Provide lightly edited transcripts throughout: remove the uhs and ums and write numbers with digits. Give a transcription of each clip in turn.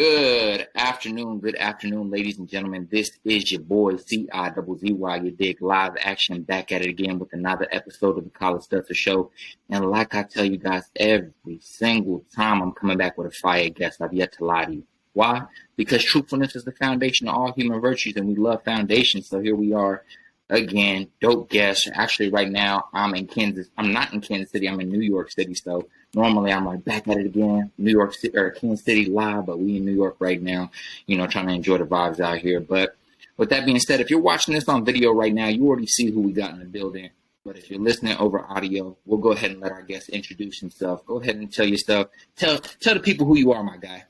Good afternoon, ladies and gentlemen. This is your boy C-I-Z-Z-Y, your dig live action, back at it again with another episode of the College Stutter Show. And like I tell you guys every single time, I'm coming back with a fire guest. I've yet to lie to you. Why? Because truthfulness is the foundation of all human virtues, and we love foundations. So here we are again, dope guest. Actually, right now I'm in Kansas. I'm not in Kansas City. I'm in New York City. So normally I'm like back at it again, New York City or Kansas City live, but we in New York right now, trying to enjoy the vibes out here. But with that being said, if you're watching this on video right now, you already see who we got in the building. But if you're listening over audio, we'll go ahead and let our guest introduce himself. Go ahead and tell yourself, tell the people who you are, my guy.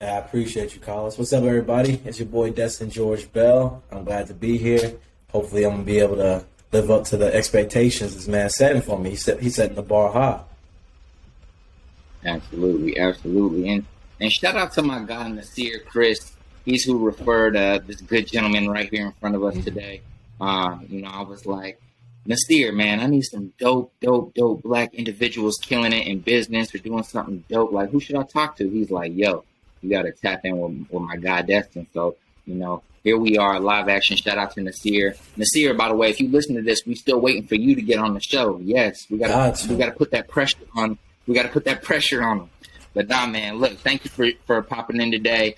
I appreciate you, Carlos. What's up, everybody? It's your boy, Destin George Bell. I'm glad to be here. Hopefully, I'm going to be able to live up to the expectations this man's setting for me. He's setting the bar high. Absolutely. And shout out to my guy, Nasir Chris. He's who referred this good gentleman right here in front of us today. I was like, Nasir, man, I need some dope black individuals killing it in business or doing something dope. Like, who should I talk to? He's like, yo, you got to tap in with my guy, Destin. So, here we are, live action. Shout out to Nasir. Nasir, by the way, if you listen to this, we still waiting for you to get on the show. Yes, we got to put that pressure on. We got to put that pressure on them. But nah, man, look, thank you for popping in today.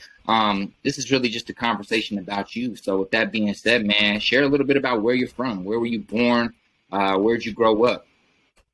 This is really just a conversation about you. So with that being said, man, share a little bit about where you're from. Where were you born? Where'd you grow up?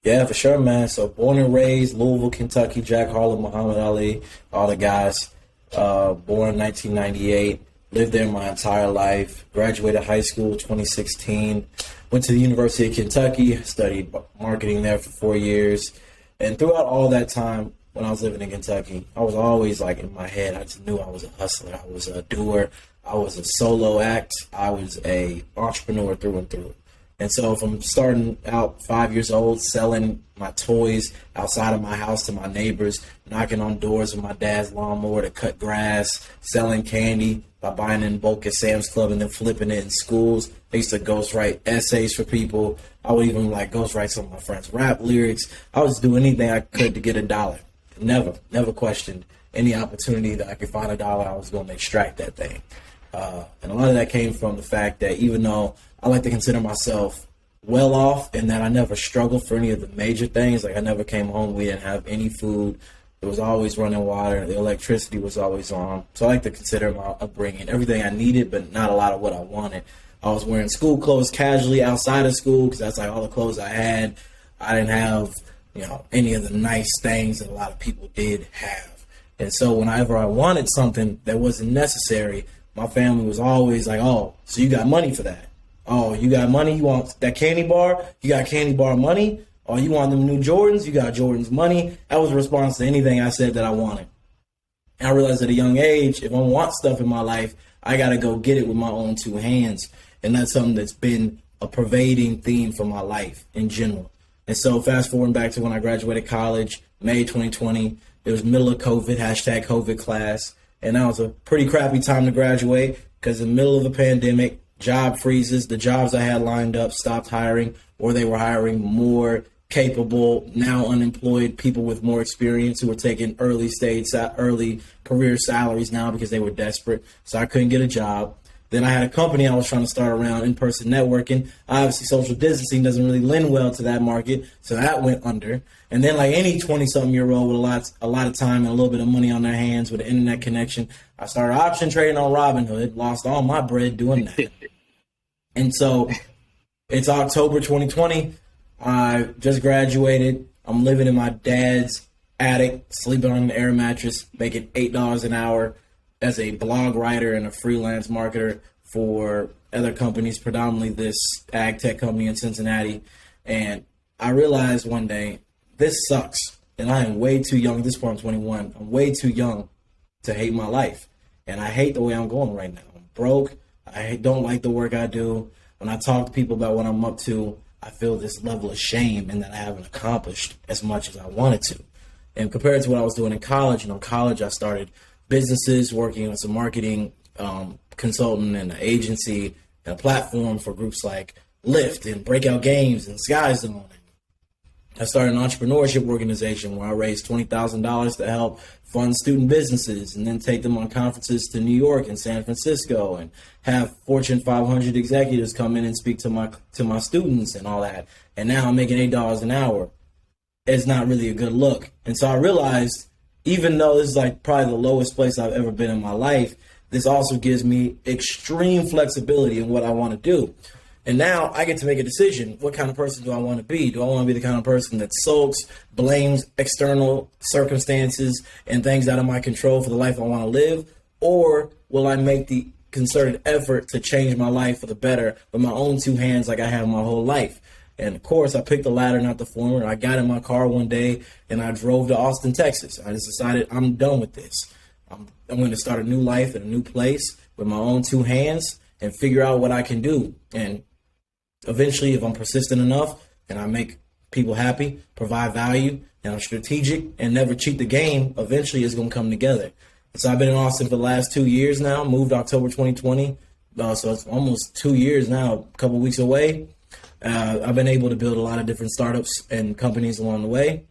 Yeah, for sure, man. So born and raised, Louisville, Kentucky, Jack Harlow, Muhammad Ali, all the guys. Born in 1998. Lived there my entire life. Graduated high school 2016. Went to the University of Kentucky. Studied marketing there for 4 years. And throughout all that time, when I was living in Kentucky, I was always like in my head, I just knew I was a hustler. I was a doer. I was a solo act. I was a entrepreneur through and through. And so from starting out 5 years old, selling my toys outside of my house to my neighbors, knocking on doors with my dad's lawnmower to cut grass, selling candy by buying in bulk at Sam's Club and then flipping it in schools. I used to ghostwrite essays for people. I would even ghostwrite some of my friends' rap lyrics. I was doing anything I could to get $1. Never questioned any opportunity that I could find $1. I was going to extract that thing. And a lot of that came from the fact that even though I like to consider myself well off and that I never struggled for any of the major things, like I never came home, we didn't have any food. There was always running water. The electricity was always on. So I like to consider my upbringing everything I needed, but not a lot of what I wanted. I was wearing school clothes casually outside of school because that's like all the clothes I had. I didn't have, any of the nice things that a lot of people did have. And so whenever I wanted something that wasn't necessary, my family was always like, oh, so you got money for that? Oh, you got money? You want that candy bar? You got candy bar money? Oh, you want them new Jordans? You got Jordans money? That was a response to anything I said that I wanted. And I realized at a young age, if I want stuff in my life, I got to go get it with my own two hands. And that's something that's been a pervading theme for my life in general. And so fast forwarding back to when I graduated college, May 2020, it was middle of COVID, hashtag COVID class. And that was a pretty crappy time to graduate because in the middle of a pandemic, job freezes, the jobs I had lined up stopped hiring, or they were hiring more capable, now unemployed people with more experience who were taking early career salaries now because they were desperate. So I couldn't get a job. Then I had a company I was trying to start around in-person networking. Obviously, social distancing doesn't really lend well to that market, so that went under. And then like any 20-something-year-old with a lot of time and a little bit of money on their hands with an internet connection, I started option trading on Robinhood, lost all my bread doing that. And so it's October 2020. I just graduated. I'm living in my dad's attic, sleeping on an air mattress, making $8 an hour as a blog writer and a freelance marketer for other companies, predominantly this ag tech company in Cincinnati. And I realized one day, this sucks. And I am way too young. At this point, I'm 21. I'm way too young to hate my life. And I hate the way I'm going right now. I'm broke. I don't like the work I do. When I talk to people about what I'm up to, I feel this level of shame and that I haven't accomplished as much as I wanted to. And compared to what I was doing in college, college I started businesses, working as a marketing consultant and an agency and a platform for groups like Lyft and Breakout Games and Sky Zone. I started an entrepreneurship organization where I raised $20,000 to help fund student businesses and then take them on conferences to New York and San Francisco and have Fortune 500 executives come in and speak to my students and all that. And now I'm making $8 an hour. It's not really a good look. And so I realized, even though this is like probably the lowest place I've ever been in my life, this also gives me extreme flexibility in what I want to do. And now I get to make a decision. What kind of person do I want to be? Do I want to be the kind of person that sulks, blames external circumstances and things out of my control for the life I want to live? Or will I make the concerted effort to change my life for the better with my own two hands like I have my whole life? And of course, I picked the latter, not the former. I got in my car one day and I drove to Austin, Texas. I just decided I'm done with this. I'm going to start a new life in a new place with my own two hands and figure out what I can do. And eventually, if I'm persistent enough and I make people happy, provide value, and I'm strategic and never cheat the game, eventually it's going to come together. And so I've been in Austin for the last 2 years now, moved October 2020. So it's almost 2 years now, a couple weeks away. I've been able to build a lot of different startups and companies along the way.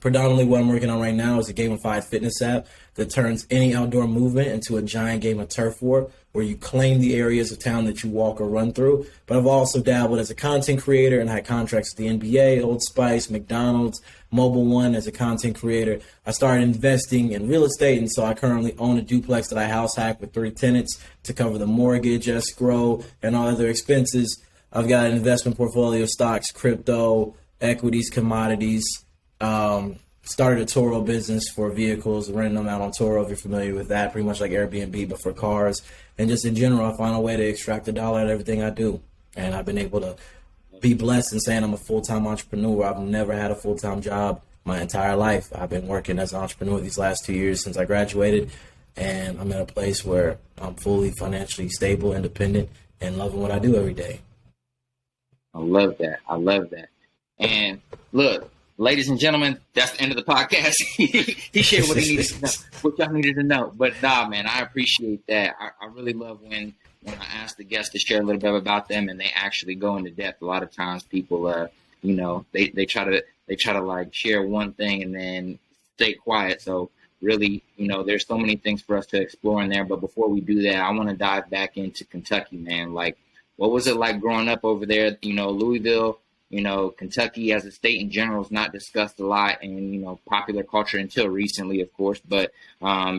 Predominantly what I'm working on right now is a gamified fitness app that turns any outdoor movement into a giant game of turf war where you claim the areas of town that you walk or run through. But I've also dabbled as a content creator and had contracts with the NBA, Old Spice, McDonald's, Mobile One as a content creator. I started investing in real estate, and so I currently own a duplex that I house hack with 3 tenants to cover the mortgage, escrow, and all other expenses. I've got an investment portfolio of stocks, crypto, equities, commodities. Started a Toro business for vehicles, renting them out on Toro, if you're familiar with that, pretty much like Airbnb, but for cars. And just in general, I find a way to extract a dollar out of everything I do. And I've been able to be blessed in saying I'm a full-time entrepreneur. I've never had a full-time job my entire life. I've been working as an entrepreneur these last 2 years since I graduated. And I'm in a place where I'm fully financially stable, independent, and loving what I do every day. I love that. I love that. And look, ladies and gentlemen, that's the end of the podcast. He shared what he needed to know, what y'all needed to know. But nah, man, I appreciate that. I really love when I ask the guests to share a little bit about them and they actually go into depth. A lot of times people, they try to like share one thing and then stay quiet. So really, there's so many things for us to explore in there. But before we do that, I want to dive back into Kentucky, man. Like, what was it like growing up over there? Louisville. Kentucky as a state in general is not discussed a lot in, popular culture until recently, of course, but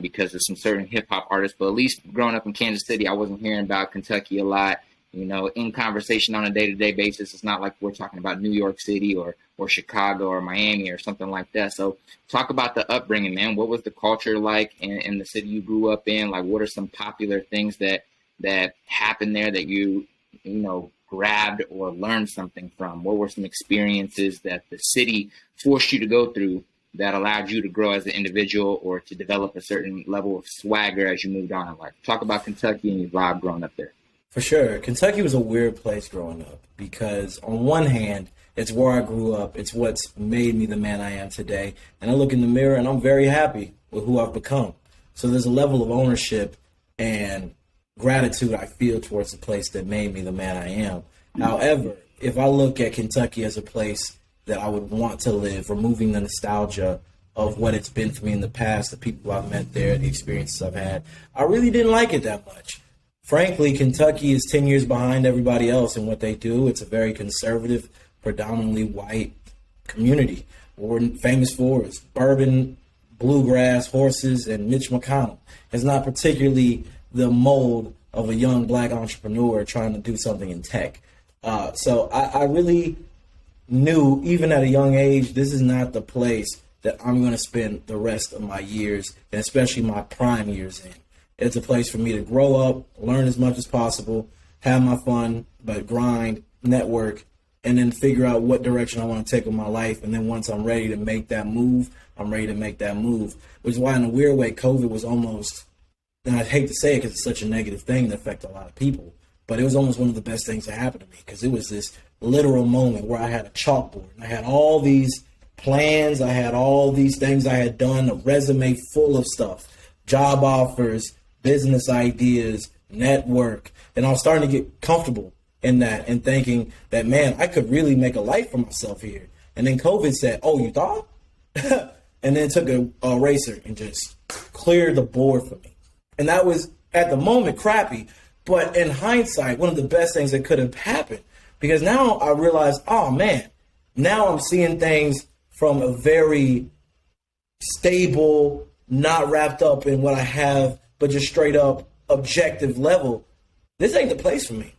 because of some certain hip hop artists. But at least growing up in Kansas City, I wasn't hearing about Kentucky a lot, in conversation on a day-to-day basis. It's not like we're talking about New York City or Chicago or Miami or something like that. So talk about the upbringing, man. What was the culture like in the city you grew up in? Like, what are some popular things that happened there that you grabbed or learned something from? What were some experiences that the city forced you to go through that allowed you to grow as an individual or to develop a certain level of swagger as you moved on in life? Talk about Kentucky and your vibe growing up there. For sure. Kentucky was a weird place growing up because on one hand, it's where I grew up. It's what's made me the man I am today. And I look in the mirror and I'm very happy with who I've become. So there's a level of ownership and gratitude I feel towards the place that made me the man I am. However, if I look at Kentucky as a place that I would want to live, removing the nostalgia of what it's been for me in the past, the people I've met there, the experiences I've had, I really didn't like it that much. Frankly, Kentucky is 10 years behind everybody else in what they do. It's a very conservative, predominantly white community. What we're famous for is bourbon, bluegrass, horses, and Mitch McConnell. It's not particularly the mold of a young black entrepreneur trying to do something in tech. So I really knew, even at a young age, this is not the place that I'm going to spend the rest of my years, and especially my prime years in. It's a place for me to grow up, learn as much as possible, have my fun, but grind, network, and then figure out what direction I want to take with my life. And then once I'm ready to make that move, I'm ready to make that move, which is why in a weird way, COVID was almost, and I hate to say it because it's such a negative thing that affects a lot of people, but it was almost one of the best things that happened to me because it was this literal moment where I had a chalkboard and I had all these plans, I had all these things I had done, a resume full of stuff, job offers, business ideas, network, and I was starting to get comfortable in that and thinking that, man, I could really make a life for myself here. And then COVID said, "Oh, you thought?" And then took a eraser and just cleared the board for me. And that was, at the moment, crappy. But in hindsight, one of the best things that could have happened. Because now I realize, oh, man, now I'm seeing things from a very stable, not wrapped up in what I have, but just straight up objective level. This ain't the place for me.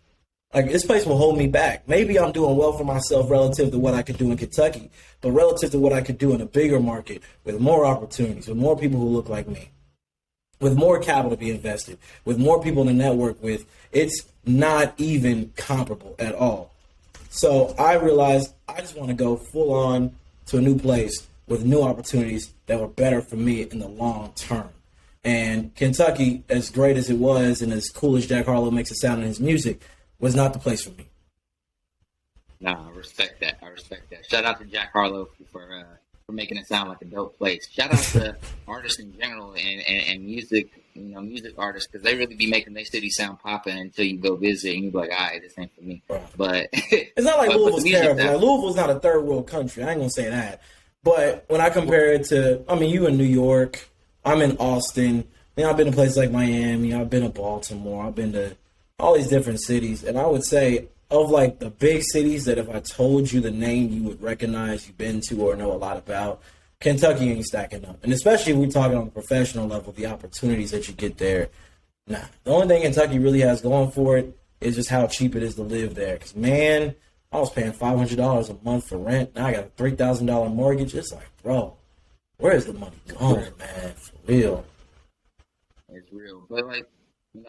Like, this place will hold me back. Maybe I'm doing well for myself relative to what I could do in Kentucky, but relative to what I could do in a bigger market with more opportunities, with more people who look like me, with more capital to be invested, with more people to network with, it's not even comparable at all. So I realized I just want to go full on to a new place with new opportunities that were better for me in the long term. And Kentucky, as great as it was and as cool as Jack Harlow makes it sound in his music, was not the place for me. Nah, I respect that. Shout out to Jack Harlow for making it sound like a dope place. Shout out to artists in general and music, music artists, because they really be making their city sound popping until you go visit and you be like, all right, this ain't for me. Right. But it's not like Louisville's terrible. Like, Louisville's not a third world country. I ain't gonna say that. But when I compare it to, you in New York, I'm in Austin. I've been to places like Miami. I've been to Baltimore. I've been to all these different cities. And I would say, of like the big cities that if I told you the name, you would recognize, you've been to or know a lot about, Kentucky ain't stacking up. And especially if we're talking on the professional level, the opportunities that you get there. Nah, the only thing Kentucky really has going for it is just how cheap it is to live there. Because, man, I was paying $500 a month for rent. Now I got a $3,000 mortgage. It's like, bro, where is the money going, man? For real. It's real. But, like,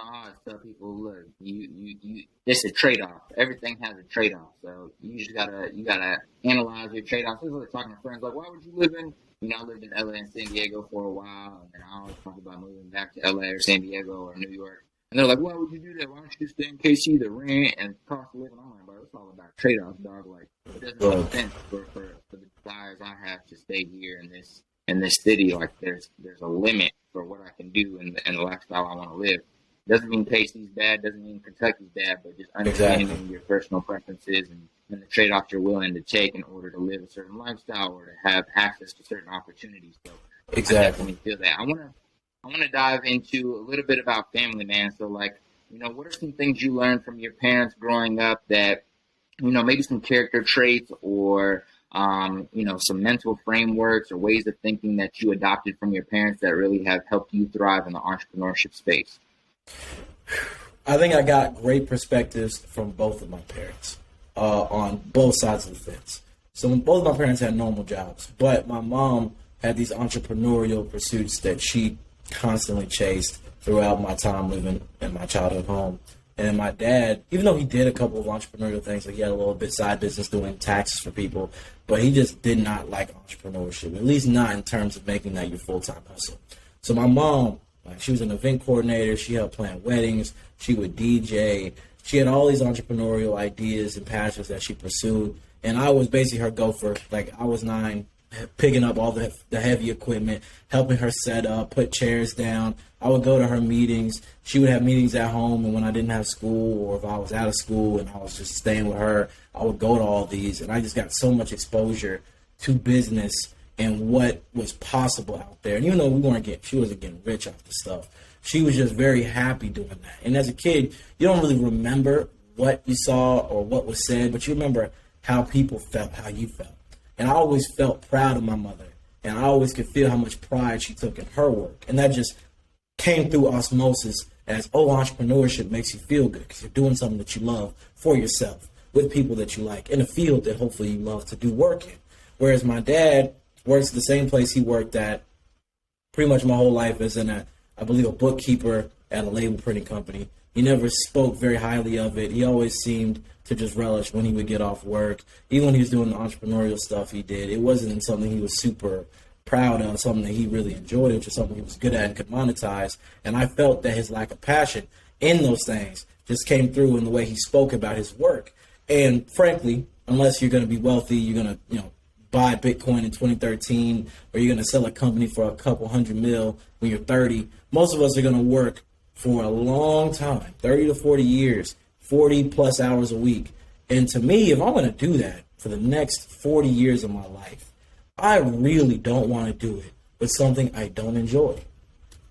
I tell people, look, you it's a trade-off. Everything has a trade-off. So you just gotta analyze your trade-offs. I was talking to friends like, why would you live in, I lived in LA and San Diego for a while, and I always talk about moving back to LA or San Diego or New York. And they're like, why would you do that? Why don't you just stay in KC, the rent and cost of living? I'm like, bro, it's all about trade-offs, dog. Like, it doesn't make sense for the desires I have to stay here in this city. Like, there's a limit for what I can do and the lifestyle I want to live. Doesn't mean KC's bad, doesn't mean Kentucky's bad, but just understanding your personal preferences and the trade-offs you're willing to take in order to live a certain lifestyle or to have access to certain opportunities. So exactly. I definitely feel that. I want to dive into a little bit about family, man. So, like, what are some things you learned from your parents growing up that, maybe some character traits or, some mental frameworks or ways of thinking that you adopted from your parents that really have helped you thrive in the entrepreneurship space? I think I got great perspectives from both of my parents on both sides of the fence. So both of my parents had normal jobs, but my mom had these entrepreneurial pursuits that she constantly chased throughout my time living in my childhood home. And my dad, even though he did a couple of entrepreneurial things, like he had a little bit side business doing taxes for people, but he just did not like entrepreneurship, at least not in terms of making that your full-time hustle. So my mom, she was an event coordinator. She helped plan weddings. She would DJ. She had all these entrepreneurial ideas and passions that she pursued. And I was basically her gopher. Like, I was 9, picking up all the heavy equipment, helping her set up, put chairs down. I would go to her meetings. She would have meetings at home. And when I didn't have school or if I was out of school and I was just staying with her, I would go to all these. And I just got so much exposure to business and what was possible out there. And even though she wasn't getting rich off the stuff, she was just very happy doing that. And as a kid, you don't really remember what you saw or what was said, but you remember how people felt, how you felt. And I always felt proud of my mother. And I always could feel how much pride she took in her work. And that just came through osmosis as, entrepreneurship makes you feel good because you're doing something that you love for yourself with people that you like in a field that hopefully you love to do work in. Whereas my dad works the same place he worked at pretty much my whole life as a bookkeeper at a label printing company. He never spoke very highly of it. He always seemed to just relish when he would get off work. Even when he was doing the entrepreneurial stuff he did, it wasn't something he was super proud of, something that he really enjoyed, which is something he was good at and could monetize. And I felt that his lack of passion in those things just came through in the way he spoke about his work. And frankly, unless you're going to be wealthy, you're going to, buy Bitcoin in 2013, or you're going to sell a company for a couple $100 million when you're 30. Most of us are going to work for a long time, 30 to 40 years, 40 plus hours a week. And to me, if I'm going to do that, for the next 40 years of my life, I really don't want to do it with something I don't enjoy.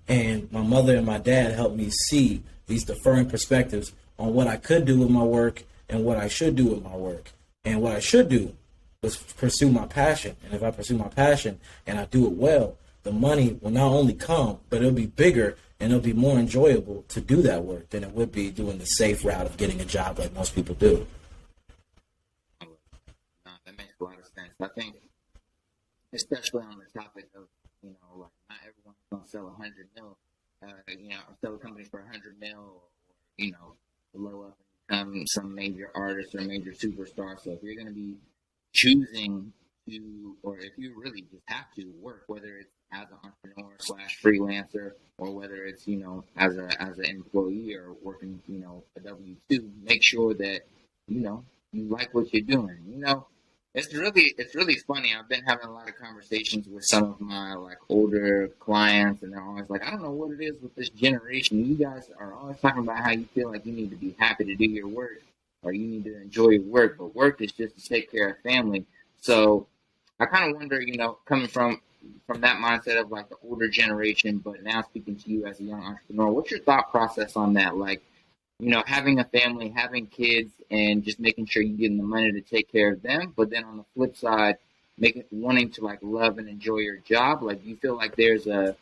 And my mother and my dad helped me see these differing perspectives on what I could do with my work and what I should do with my work. And what I should do was pursue my passion. And if I pursue my passion and I do it well, the money will not only come, but it'll be bigger and it'll be more enjoyable to do that work than it would be doing the safe route of getting a job like most people do. No, that makes a lot of sense. I think, especially on the topic of, like not everyone's going to sell 100 mil, sell a company for 100 mil, or, blow up and become some major artist or major superstar. So if you're going to be choosing to, or if you really just have to work, whether it's as an entrepreneur / freelancer, or whether it's, as an employee or working, a W-2, make sure that, you like what you're doing. It's really funny. I've been having a lot of conversations with some of my like older clients, and they're always like, I don't know what it is with this generation. You guys are always talking about how you feel like you need to be happy to do your work, or you need to enjoy your work, but work is just to take care of family. So I kind of wonder, coming from that mindset of like the older generation, but now speaking to you as a young entrepreneur, what's your thought process on that? Like, having a family, having kids, and just making sure you're getting the money to take care of them. But then on the flip side, wanting to like love and enjoy your job. Like, do you feel like that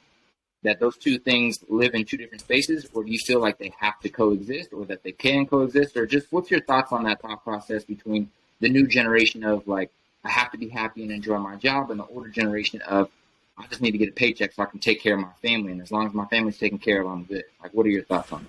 those two things live in two different spaces, or do you feel like they have to coexist, or that they can coexist, or just what's your thoughts on that thought process between the new generation of like, I have to be happy and enjoy my job, and the older generation of, I just need to get a paycheck so I can take care of my family, and as long as my family's taken care of, I'm good. Like, what are your thoughts on it?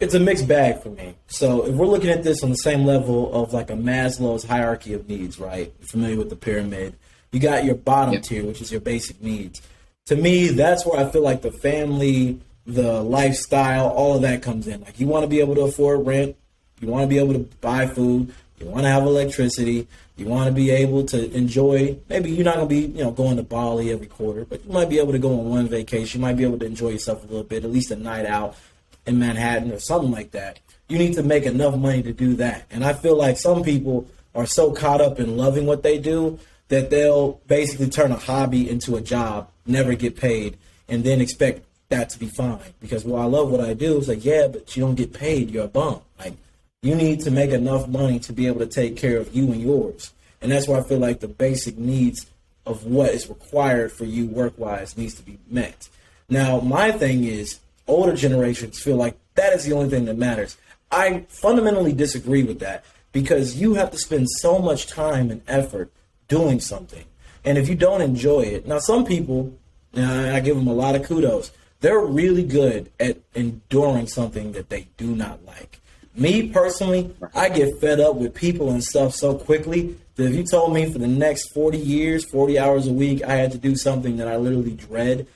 It's a mixed bag for me. So if we're looking at this on the same level of like a Maslow's hierarchy of needs, right? You're familiar with the pyramid. You got your bottom tier, which is your basic needs. To me, that's where I feel like the family, the lifestyle, all of that comes in. Like, you want to be able to afford rent. You want to be able to buy food. You want to have electricity. You want to be able to enjoy. Maybe you're not going to be, going to Bali every quarter, but you might be able to go on one vacation. You might be able to enjoy yourself a little bit, at least a night out in Manhattan or something like that. You need to make enough money to do that. And I feel like some people are so caught up in loving what they do that they'll basically turn a hobby into a job, never get paid, and then expect that to be fine. Because, well, I love what I do. It's like, yeah, but you don't get paid. You're a bum. Like, you need to make enough money to be able to take care of you and yours. And that's why I feel like the basic needs of what is required for you work-wise needs to be met. Now, my thing is, older generations feel like that is the only thing that matters. I fundamentally disagree with that, because you have to spend so much time and effort doing something. And if you don't enjoy it, now some people, I give them a lot of kudos, they're really good at enduring something that they do not like. Me personally, I get fed up with people and stuff so quickly that if you told me for the next 40 years, 40 hours a week, I had to do something that I literally dread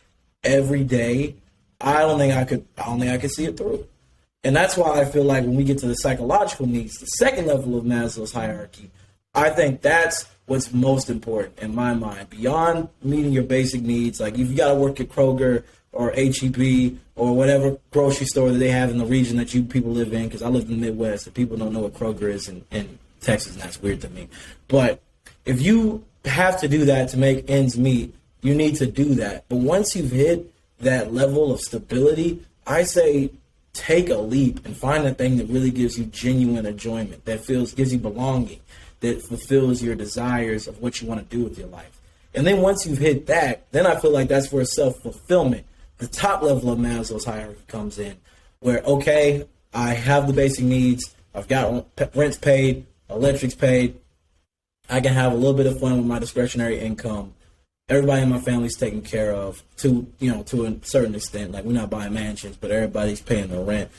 every day, I don't think I could see it through. And that's why I feel like when we get to the psychological needs, the second level of Maslow's hierarchy, I think that's what's most important in my mind. Beyond meeting your basic needs, like if you got to work at Kroger or HEB or whatever grocery store that they have in the region that you people live in, because I live in the Midwest and people don't know what Kroger is in Texas, and that's weird to me. But if you have to do that to make ends meet, you need to do that. But once you've hit that level of stability, I say take a leap and find a thing that really gives you genuine enjoyment, that gives you belonging, that fulfills your desires of what you want to do with your life. And then once you've hit that, then I feel like that's where self-fulfillment, the top level of Maslow's hierarchy, comes in, where, okay, I have the basic needs, I've got rent's paid, electric's paid, I can have a little bit of fun with my discretionary income. Everybody in my family's taken care of to a certain extent. Like, we're not buying mansions, but everybody's paying their rent.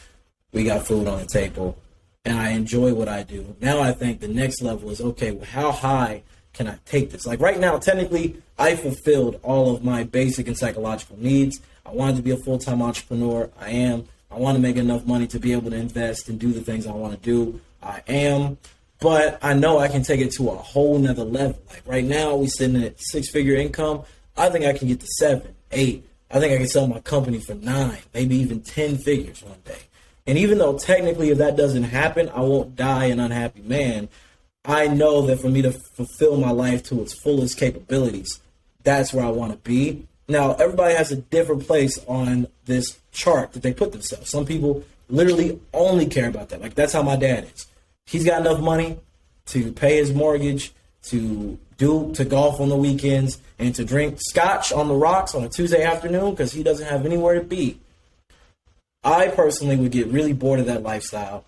We got food on the table, and I enjoy what I do. Now I think the next level is, okay, well, how high can I take this? Like, right now, technically, I fulfilled all of my basic and psychological needs. I wanted to be a full-time entrepreneur. I am. I want to make enough money to be able to invest and do the things I want to do. I am. But I know I can take it to a whole nother level. Like, right now, we sitting at six-figure income. I think I can get to 7, 8. I think I can sell my company for 9, maybe even 10 figures one day. And even though technically if that doesn't happen, I won't die an unhappy man, I know that for me to fulfill my life to its fullest capabilities, that's where I want to be. Now, everybody has a different place on this chart that they put themselves. Some people literally only care about that. Like, that's how my dad is. He's got enough money to pay his mortgage, to golf on the weekends, and to drink scotch on the rocks on a Tuesday afternoon because he doesn't have anywhere to be. I personally would get really bored of that lifestyle,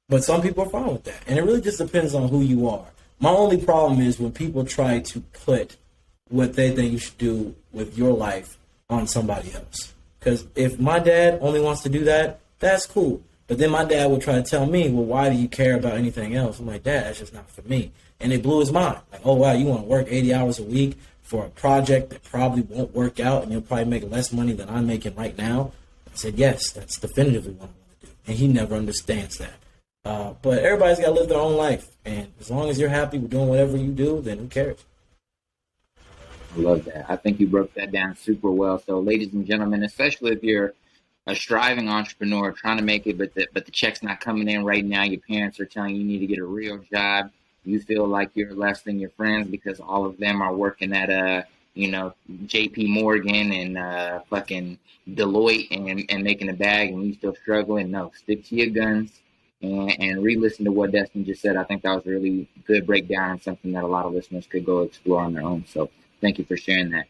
but some people are fine with that. And it really just depends on who you are. My only problem is when people try to put what they think you should do with your life on somebody else. Because if my dad only wants to do that, that's cool. But then my dad would try to tell me, well, why do you care about anything else? I'm like, Dad, that's just not for me. And it blew his mind. Like, oh, wow, you want to work 80 hours a week for a project that probably won't work out and you'll probably make less money than I'm making right now? I said, yes, that's definitively what I want to do. And he never understands that. But everybody's got to live their own life. And as long as you're happy with doing whatever you do, then who cares? I love that. I think you broke that down super well. So, ladies and gentlemen, especially if you're a striving entrepreneur trying to make it, but the check's not coming in right now, your parents are telling you need to get a real job. You feel like you're less than your friends because all of them are working at JP Morgan and fucking Deloitte and making a bag, and you still struggling. No, stick to your guns and re-listen to what Destin just said. I think that was a really good breakdown and something that a lot of listeners could go explore on their own. So thank you for sharing that.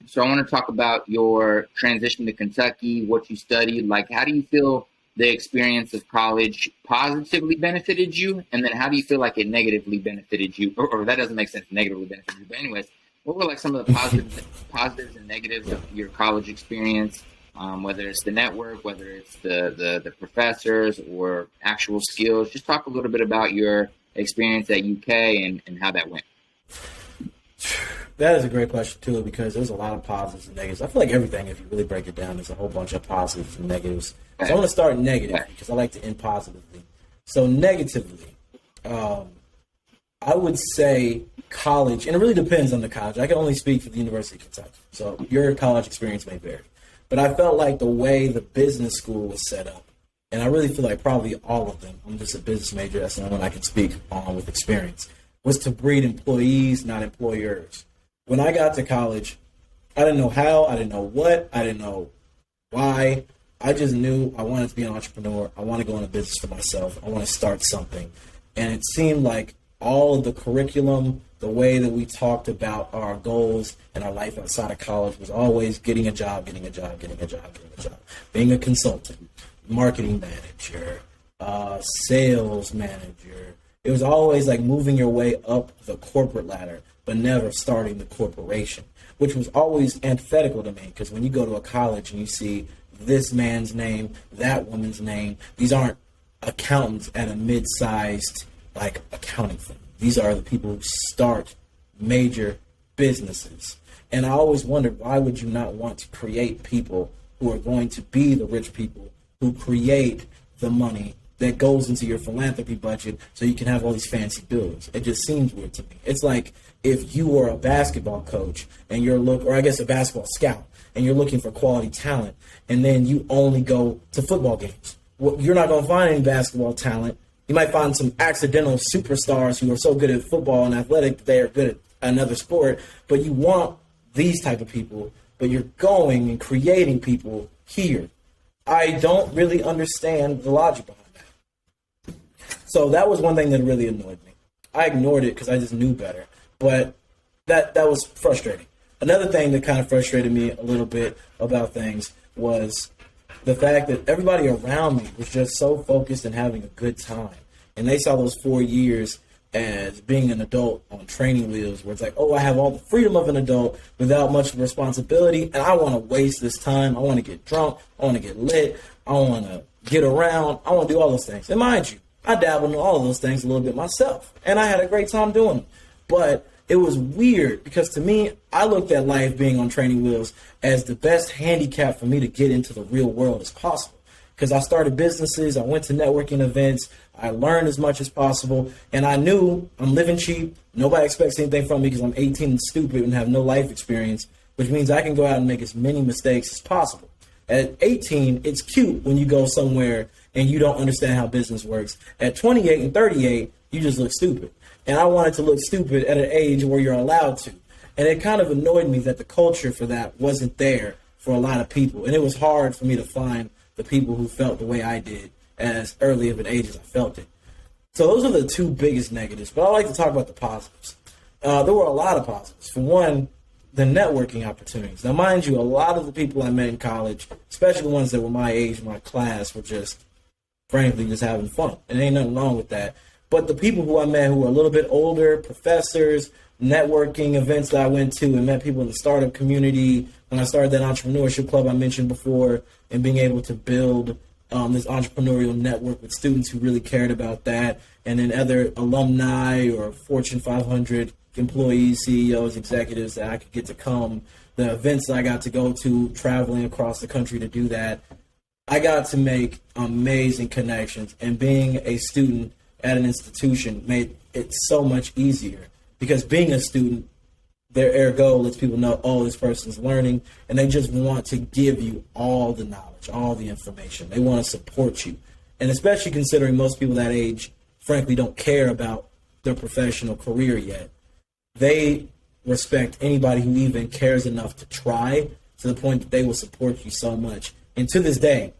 So I want to talk about your transition to Kentucky, what you studied. Like, how do you feel the experience of college positively benefited you? And then how do you feel like it negatively benefited you? Or that doesn't make sense, negatively benefited you. But anyways, what were like some of the positives and negatives of your college experience? Whether it's the network, whether it's the professors or actual skills. Just talk a little bit about your experience at UK and how that went. That is a great question, too, because there's a lot of positives and negatives. I feel like everything, if you really break it down, there's a whole bunch of positives and negatives. So I'm going to start negative because I like to end positively. So negatively, I would say college, and it really depends on the college. I can only speak for the University of Kentucky, so your college experience may vary. But I felt like the way the business school was set up, and I really feel like probably all of them, I'm just a business major, that's the only one I can speak on with experience, was to breed employees, not employers. When I got to college, I didn't know how, I didn't know what, I didn't know why. I just knew I wanted to be an entrepreneur. I want to go into business for myself. I want to start something. And it seemed like all of the curriculum, the way that we talked about our goals and our life outside of college was always getting a job, being a consultant, marketing manager, sales manager. It was always like moving your way up the corporate ladder, but never starting the corporation, which was always antithetical to me because when you go to a college and you see this man's name, that woman's name, these aren't accountants at a mid-sized like accounting firm. These are the people who start major businesses. And I always wondered, why would you not want to create people who are going to be the rich people who create the money that goes into your philanthropy budget so you can have all these fancy buildings? It just seems weird to me. It's like if you were a basketball coach and or I guess a basketball scout, and you're looking for quality talent, and then you only go to football games. Well, you're not going to find any basketball talent. You might find some accidental superstars who are so good at football and athletic that they are good at another sport, but you want these type of people, but you're going and creating people here. I don't really understand the logic behind that. So that was one thing that really annoyed me. I ignored it because I just knew better, but that was frustrating. Another thing that kind of frustrated me a little bit about things was the fact that everybody around me was just so focused and having a good time. And they saw those 4 years as being an adult on training wheels, where it's like, oh, I have all the freedom of an adult without much responsibility, and I want to waste this time. I want to get drunk. I want to get lit. I want to get around. I want to do all those things. And mind you, I dabbled in all of those things a little bit myself, and I had a great time doing them. But it was weird because to me, I looked at life being on training wheels as the best handicap for me to get into the real world as possible. Because I started businesses, I went to networking events, I learned as much as possible, and I knew I'm living cheap. Nobody expects anything from me because I'm 18 and stupid and have no life experience, which means I can go out and make as many mistakes as possible. At 18, it's cute when you go somewhere and you don't understand how business works. At 28 and 38, you just look stupid. And I wanted to look stupid at an age where you're allowed to. And it kind of annoyed me that the culture for that wasn't there for a lot of people. And it was hard for me to find the people who felt the way I did as early of an age as I felt it. So those are the two biggest negatives. But I like to talk about the positives. There were a lot of positives. For one, the networking opportunities. Now, mind you, a lot of the people I met in college, especially the ones that were my age, my class, were just, frankly, just having fun. And ain't nothing wrong with that. But the people who I met who were a little bit older, professors, networking events that I went to and met people in the startup community, when I started that entrepreneurship club I mentioned before, and being able to build this entrepreneurial network with students who really cared about that, and then other alumni or Fortune 500 employees, CEOs, executives that I could get to come, the events that I got to go to, traveling across the country to do that. I got to make amazing connections, and being a student at an institution made it so much easier, because being a student, their ergo lets people know, oh, this person's learning, and they just want to give you all the knowledge, all the information. They want to support you. And especially considering most people that age, frankly, don't care about their professional career yet. They respect anybody who even cares enough to try, to the point that they will support you so much. And to this day,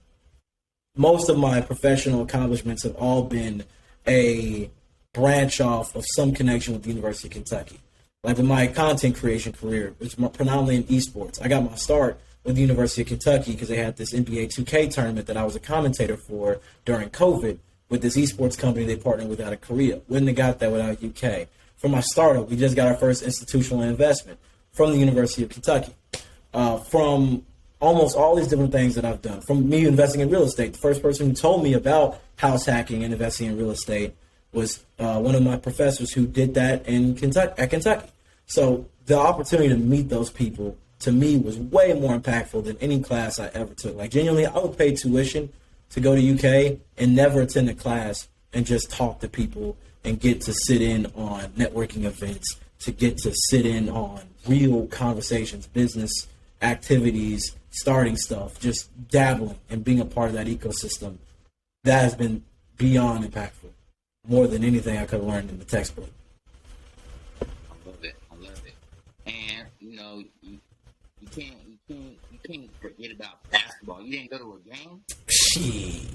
most of my professional accomplishments have all been a branch off of some connection with the University of Kentucky. Like with my content creation career, which is predominantly in esports, I got my start with the University of Kentucky because they had this NBA 2K tournament that I was a commentator for during COVID with this esports company they partnered with out of Korea. Wouldn't have got that without UK. For my startup, we just got our first institutional investment from the University of Kentucky. From almost all these different things that I've done, from me investing in real estate, the first person who told me about house hacking and investing in real estate was one of my professors who did that in Kentucky. So the opportunity to meet those people, to me, was way more impactful than any class I ever took. Like, genuinely, I would pay tuition to go to UK and never attend a class and just talk to people and get to sit in on networking events, to get to sit in on real conversations, business activities, starting stuff, just dabbling and being a part of that ecosystem. That has been beyond impactful, more than anything I could have learned in the textbook. I love it. And you can't forget about basketball. You didn't go to a game? Shit.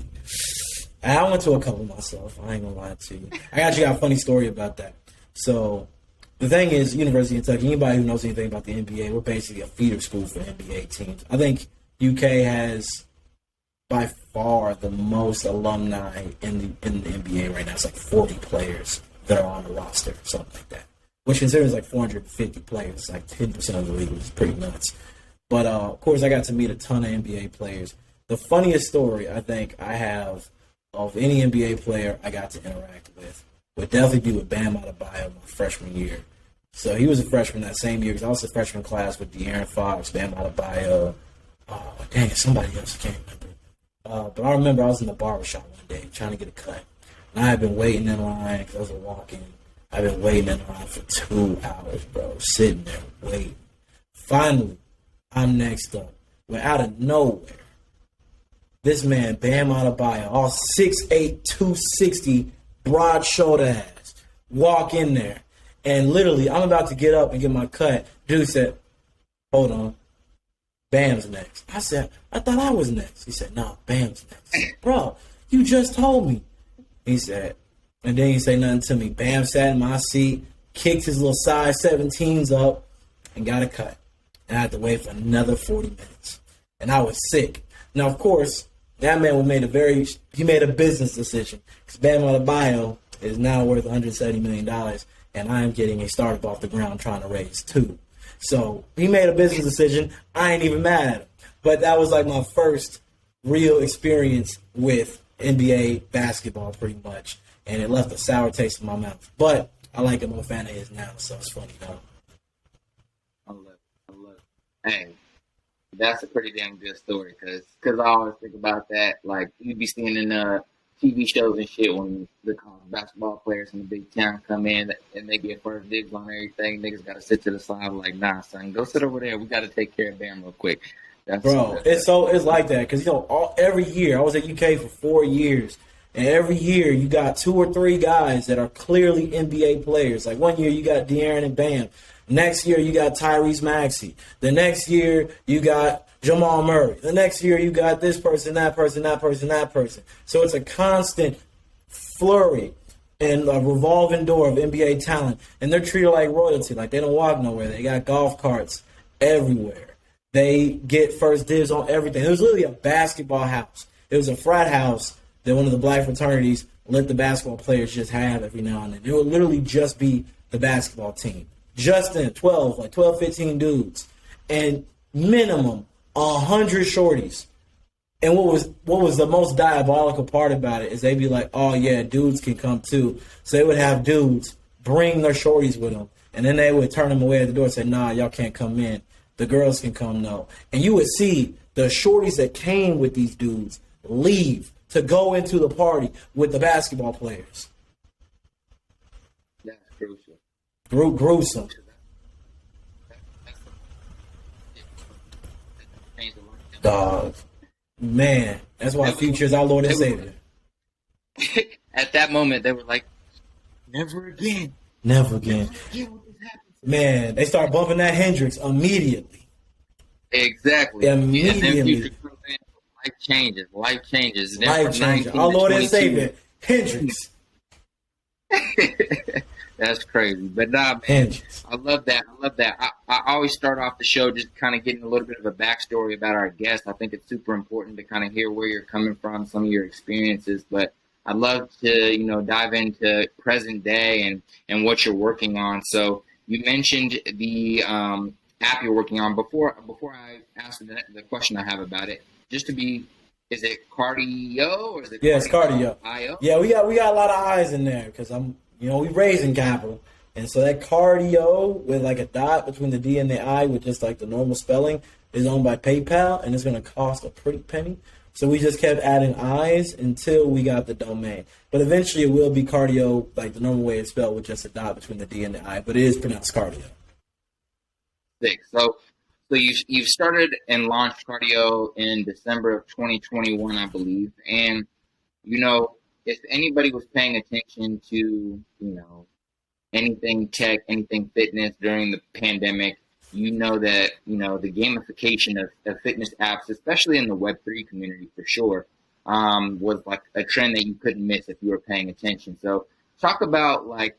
I went to a couple myself. I ain't gonna lie to you. I actually got a funny story about that. So the thing is, University of Kentucky, anybody who knows anything about the NBA, we're basically a feeder school for NBA teams. I think UK has by far the most alumni in the NBA right now. It's like 40 players that are on the roster, something like that. Which considers like 450 players, it's like 10% of the league, which is pretty nuts. But of course, I got to meet a ton of NBA players. The funniest story I think I have of any NBA player I got to interact with would definitely be with Bam Adebayo my freshman year. So he was a freshman that same year because I was a freshman class with De'Aaron Fox, Bam Adebayo. Dang it, somebody else, I can't remember. But I remember I was in the barbershop one day trying to get a cut. And I had been waiting in line because I was a walk-in. I've been waiting in line for 2 hours, bro, sitting there waiting. Finally, I'm next up. When out of nowhere, this man, Bam Adebayo, all 6'8", 260, broad-shoulder ass, walk in there. And literally, I'm about to get up and get my cut. Dude said, hold on. Bam's next. I said, I thought I was next. He said, no, Bam's next. I said, bro, you just told me. He said, and then he said nothing to me. Bam sat in my seat, kicked his little size 17s up, and got a cut. And I had to wait for another 40 minutes. And I was sick. Now, of course, that man made a business decision. Because Bam Adebayo is now worth $170 million. And I am getting a startup off the ground trying to raise 2. So he made a business decision. I ain't even mad at him. But that was like my first real experience with NBA basketball pretty much. And it left a sour taste in my mouth. But I like him. I'm a fan of his now, so it's funny though. I love it. Hey, that's a pretty damn good story because I always think about that. Like, you be seeing in TV shows and shit when the basketball players in the Big Ten come in and they get first dibs on everything. Niggas got to sit to the side like, nah, son, go sit over there. We got to take care of Bam real quick. Bro, it's like that because every year I was at UK for 4 years, and every year you got 2 or 3 guys that are clearly NBA players. Like one year you got De'Aaron and Bam, next year you got Tyrese Maxey, the next year you got Jamal Murray, the next year you got this person, that person, that person, that person. So it's a constant flurry and a revolving door of NBA talent, and they're treated like royalty. Like they don't walk nowhere. They got golf carts everywhere. They get first dibs on everything. It was literally a basketball house. It was a frat house that one of the black fraternities let the basketball players just have every now and then. It would literally just be the basketball team. Just in 12, 15 dudes. And minimum 100 shorties. And what was the most diabolical part about it is they'd be like, oh, yeah, dudes can come too. So they would have dudes bring their shorties with them. And then they would turn them away at the door and say, nah, y'all can't come in. The girls can come, no. And you would see the shorties that came with these dudes leave to go into the party with the basketball players. That's crucial. Gruesome. Dog. Man, that's why Future is our Lord and Savior. At that moment, they were like, never again. Never again. Man, they start bumping that Hendrix immediately. Exactly. Immediately. Life changes. Life changes. Our Lord and Savior, Hendrix. That's crazy. But nah, man, Hendrix. I love that. I always start off the show just kind of getting a little bit of a backstory about our guest. I think it's super important to kind of hear where you're coming from, some of your experiences. But I'd love to, dive into present day and what you're working on. So you mentioned the app you're working on. Before I ask the question I have about it, just to be, is it cardio or is it? Yeah, it's cardio. IO? Yeah, we got a lot of eyes in there because we raising capital, and so that cardio with like a dot between the D and the I with just like the normal spelling is owned by PayPal, and it's going to cost a pretty penny. So we just kept adding I's until we got the domain. But eventually it will be cardio, like the normal way it's spelled with just a dot between the D and the I. But it is pronounced cardio. Sick. So you've started and launched cardio in December of 2021, I believe. And, if anybody was paying attention to, anything tech, anything fitness during the pandemic, that, the gamification of fitness apps, especially in the Web3 community for sure, was like a trend that you couldn't miss if you were paying attention. So talk about like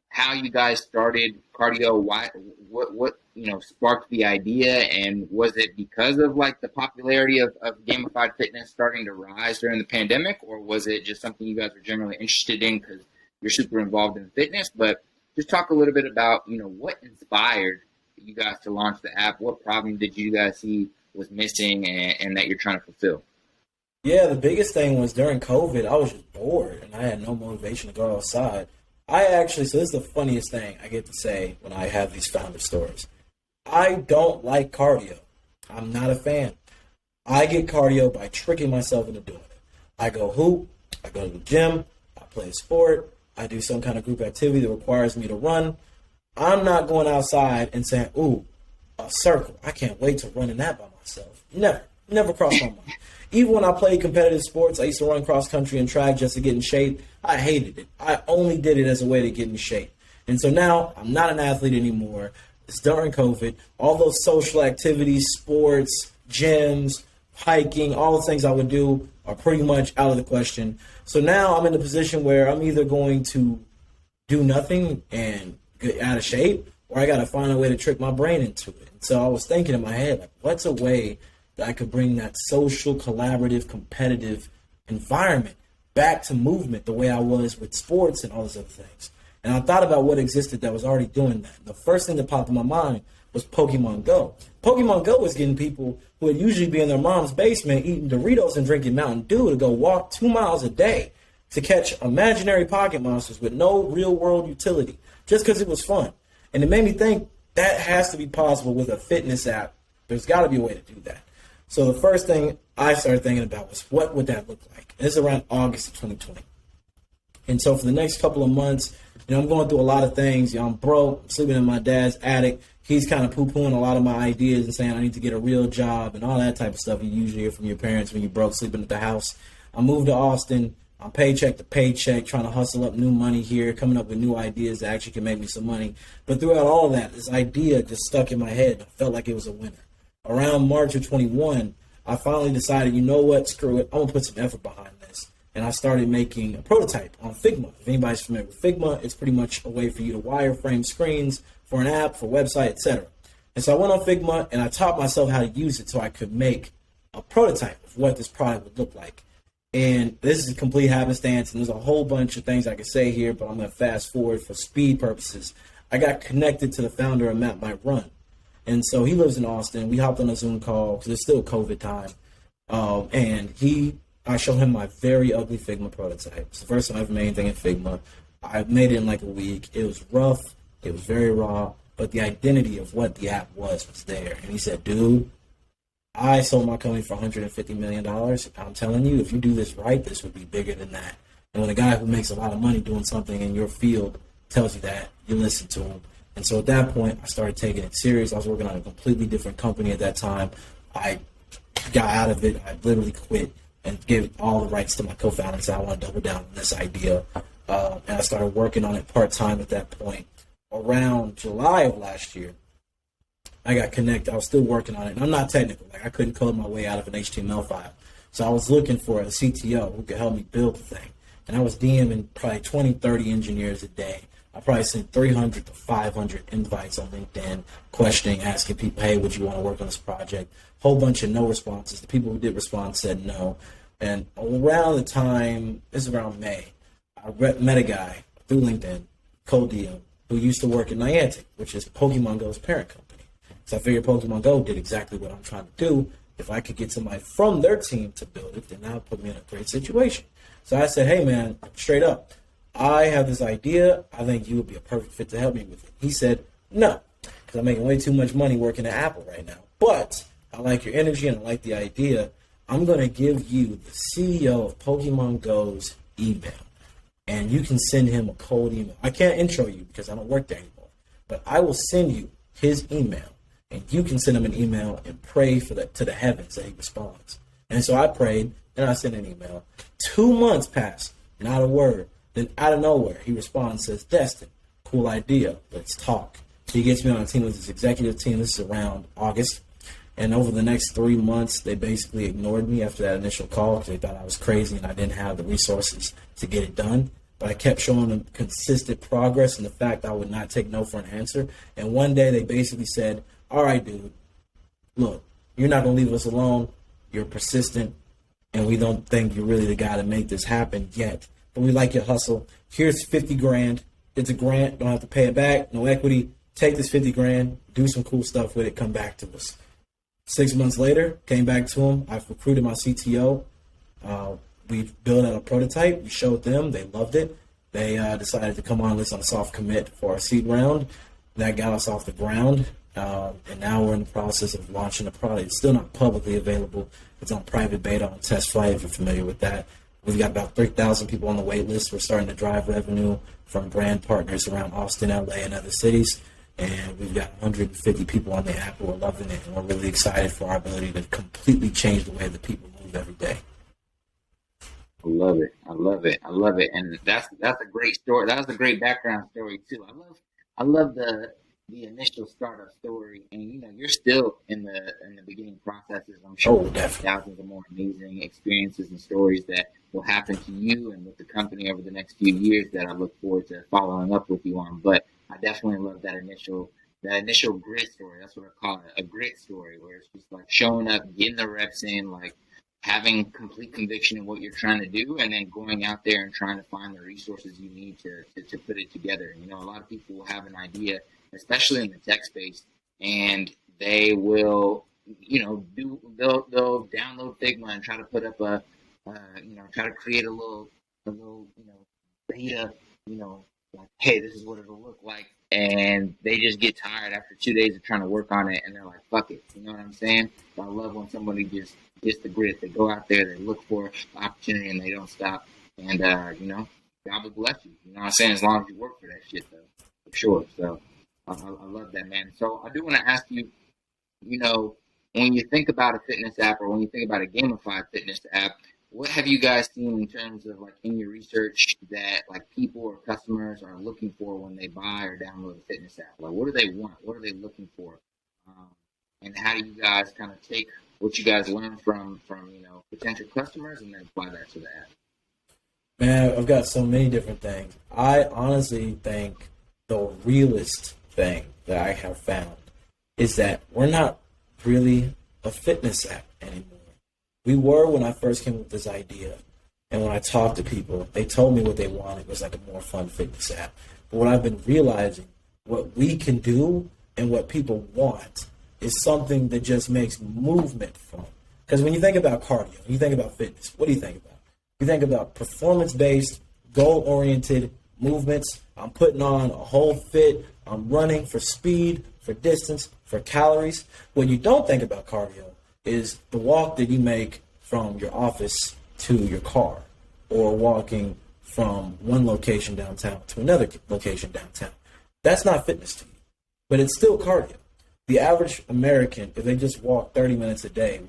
how you guys started cardio, what sparked the idea, and was it because of like the popularity of gamified fitness starting to rise during the pandemic, or was it just something you guys were generally interested in because you're super involved in fitness? But just talk a little bit about, what inspired you guys to launch the app. What problem did you guys see was missing and that you're trying to fulfill? Yeah, the biggest thing was during COVID, I was just bored and I had no motivation to go outside. So this is the funniest thing I get to say when I have these founder stories. I don't like cardio. I'm not a fan. I get cardio by tricking myself into doing it. I go hoop, I go to the gym, I play a sport, I do some kind of group activity that requires me to run. I'm not going outside and saying, ooh, a circle. I can't wait to run in that by myself. Never crossed my mind. Even when I played competitive sports, I used to run cross country and track just to get in shape. I hated it. I only did it as a way to get in shape. And so now I'm not an athlete anymore. It's during COVID. All those social activities, sports, gyms, hiking, all the things I would do are pretty much out of the question. So now I'm in a position where I'm either going to do nothing and get out of shape, or I got to find a way to trick my brain into it. And so I was thinking in my head, like, what's a way that I could bring that social, collaborative, competitive environment back to movement the way I was with sports and all those other things. And I thought about what existed that was already doing that. The first thing that popped in my mind was Pokemon Go. Pokemon Go was getting people who would usually be in their mom's basement eating Doritos and drinking Mountain Dew to go walk 2 miles a day to catch imaginary pocket monsters with no real world utility, just because it was fun. And it made me think that has to be possible with a fitness app. There's got to be a way to do that. So the first thing I started thinking about was, what would that look like? And this is around August of 2020. And so for the next couple of months, I'm going through a lot of things. I'm broke, I'm sleeping in my dad's attic. he's kind of poo-pooing a lot of my ideas and saying I need to get a real job and all that type of stuff you usually hear from your parents when you're broke, sleeping at the house. I moved to Austin. I'm paycheck to paycheck, trying to hustle up new money here, coming up with new ideas that actually can make me some money. But throughout all of that, this idea just stuck in my head. I felt like it was a winner. Around March of 21, I finally decided, you know what, screw it. I'm going to put some effort behind this. And I started making a prototype on Figma. If anybody's familiar with Figma, it's pretty much a way for you to wireframe screens for an app, for a website, etc. And so I went on Figma and I taught myself how to use it so I could make a prototype of what this product would look like. And this is a complete happenstance, and there's a whole bunch of things I could say here, but I'm going to fast forward for speed purposes. I got connected to the founder of Map My Run. And so he lives in Austin. We hopped on a Zoom call because it's still COVID time. I showed him my very ugly Figma prototype. It's the first time I've ever made anything in Figma. I made it in like a week. It was rough. It was very raw. But the identity of what the app was there. And he said, dude, I sold my company for $150 million. I'm telling you, if you do this right, this would be bigger than that. And when a guy who makes a lot of money doing something in your field tells you that, you listen to him. And so at that point, I started taking it serious. I was working on a completely different company at that time. I got out of it. I literally quit and gave all the rights to my co-founder and said, I want to double down on this idea. And I started working on it part-time at that point. Around July of last year, I got connected. I was still working on it. And I'm not technical. Like, I couldn't code my way out of an HTML file. So I was looking for a CTO who could help me build the thing. And I was DMing probably 20, 30 engineers a day. I probably sent 300 to 500 invites on LinkedIn, questioning, asking people, hey, would you want to work on this project? Whole bunch of no responses. The people who did respond said no. And around the time, this is around May, I met a guy through LinkedIn, cold DM, who used to work at Niantic, which is Pokemon Go's parent company. So I figured Pokemon Go did exactly what I'm trying to do. If I could get somebody from their team to build it, then that would put me in a great situation. So I said, hey, man, straight up, I have this idea. I think you would be a perfect fit to help me with it. He said, no, because I'm making way too much money working at Apple right now. But I like your energy and I like the idea. I'm going to give you the CEO of Pokemon Go's email. And you can send him a cold email. I can't intro you because I don't work there anymore. But I will send you his email. And you can send him an email and pray for that to the heavens that he responds. And so I prayed and I sent an email. 2 months passed, not a word. Then out of nowhere, he responds, says, Destin, cool idea. Let's talk. He gets me on a team with his executive team. This is around August. And over the next 3 months, they basically ignored me after that initial call because they thought I was crazy and I didn't have the resources to get it done. But I kept showing them consistent progress and the fact I would not take no for an answer. And one day they basically said, all right, dude, look, you're not going to leave us alone. You're persistent. And we don't think you're really the guy to make this happen yet. But we like your hustle. Here's 50 grand. It's a grant. Don't have to pay it back. No equity. Take this 50 grand. Do some cool stuff with it. Come back to us. 6 months later, came back to him. I've recruited my CTO. We built out a prototype. We showed them. They loved it. They decided to come on list on a soft commit for our seed round. That got us off the ground. And now we're in the process of launching the product. It's still not publicly available. It's on private beta on test flight, if you're familiar with that. We've got about 3,000 people on the wait list. We're starting to drive revenue from brand partners around Austin, LA, and other cities. And we've got 150 people on the app who are loving it. And we're really excited for our ability to completely change the way that people move every day. I love it. I love it. I love it. And that's a great story. That was a great background story too. I love the initial startup story, and you're still in the beginning processes. I'm sure there's thousands of more amazing experiences and stories that will happen to you and with the company over the next few years that I look forward to following up with you on. But I definitely love that initial grit story. That's what I call it, a grit story, where it's just like showing up, getting the reps in, like having complete conviction in what you're trying to do, and then going out there and trying to find the resources you need to put it together. A lot of people will have an idea, especially in the tech space, and they will, they'll download Figma and try to put up try to create a little beta, like, hey, this is what it'll look like. And they just get tired after 2 days of trying to work on it, and they're like, fuck it. You know what I'm saying? So I love when somebody just gets the grit. They go out there, they look for the opportunity, and they don't stop. And, God will bless you. You know what I'm saying? As long as you work for that shit, though. For sure. So I love that, man. So I do want to ask you, you know, when you think about a fitness app or when you think about a gamified fitness app, what have you guys seen in terms of like in your research that like people or customers are looking for when they buy or download a fitness app? Like, what do they want? What are they looking for? Um, and how do you guys kind of take what you guys learn from potential customers and then apply that to the app? Man, I've got so many different things. I honestly think the realest thing that I have found is that we're not really a fitness app anymore. We were when I first came with this idea. And when I talked to people, they told me what they wanted was like a more fun fitness app. But what I've been realizing, what we can do and what people want is something that just makes movement fun. Because when you think about cardio, you think about fitness, what do you think about? You think about performance-based, goal-oriented movements. I'm putting on a whole fit. I'm running for speed, for distance, for calories. What you don't think about cardio is the walk that you make from your office to your car, or walking from one location downtown to another location downtown. That's not fitness to you, but it's still cardio. The average American, if they just walk 30 minutes a day,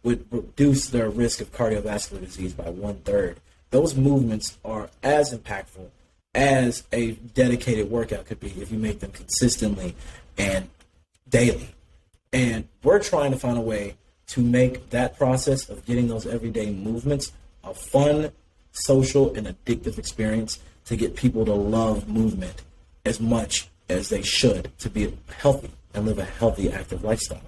would reduce their risk of cardiovascular disease by 1/3. Those movements are as impactful as a dedicated workout could be if you make them consistently and daily. And we're trying to find a way to make that process of getting those everyday movements a fun, social, and addictive experience to get people to love movement as much as they should to be healthy and live a healthy, active lifestyle.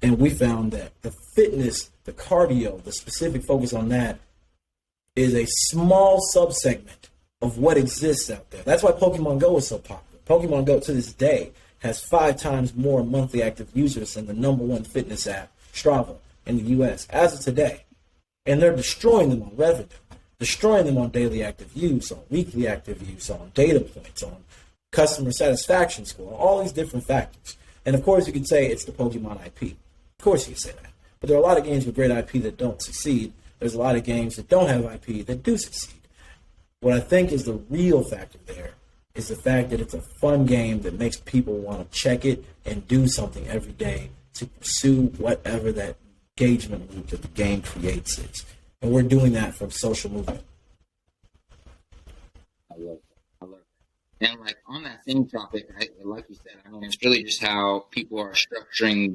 And we found that the fitness, the cardio, the specific focus on that is a small subsegment of what exists out there. That's why Pokemon Go is so popular. Pokemon Go to this day has 5 times more monthly active users than the #1 fitness app, Strava, in the US as of today. And they're destroying them on revenue, destroying them on daily active use, on weekly active use, on data points, on customer satisfaction score, on all these different factors. And of course, you could say it's the Pokemon IP. Of course, you could say that. But there are a lot of games with great IP that don't succeed. There's a lot of games that don't have IP that do succeed. What I think is the real factor there is the fact that it's a fun game that makes people want to check it and do something every day to pursue whatever that engagement loop that the game creates is. And we're doing that from social movement. I love that. I love that. And like on that same topic, like you said, I mean, it's really just how people are structuring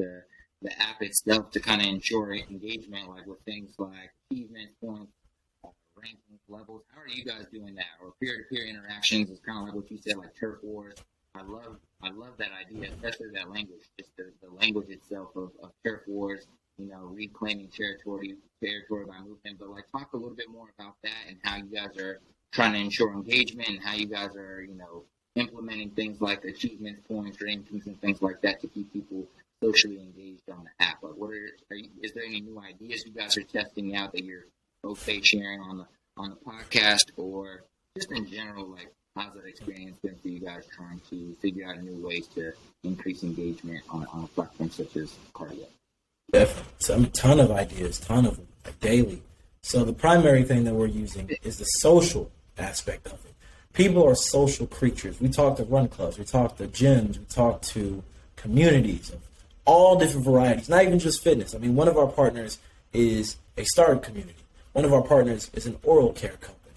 the app itself to kind of ensure engagement, like with things like achievement points, rankings, levels. How are you guys doing that? Or peer-to-peer interactions is kind of like what you said, like turf wars. I love that idea, especially that language, just the language itself of turf wars, reclaiming territory by movement. But like talk a little bit more about that and how you guys are trying to ensure engagement and how you guys are, implementing things like achievement points, rankings, and things like that to keep people socially engaged on the app. Like, is there any new ideas you guys are testing out that you're okay sharing on the podcast, or just in general, like how's that experience been for you guys trying to figure out new ways to increase engagement on a platform such as cardio? Definitely. So, a ton of ideas, ton of them, like daily. So the primary thing that we're using is the social aspect of it. People are social creatures. We talk to run clubs, we talk to gyms, we talk to communities of all different varieties, not even just fitness. I mean, one of our partners is a startup community. One of our partners is an oral care company.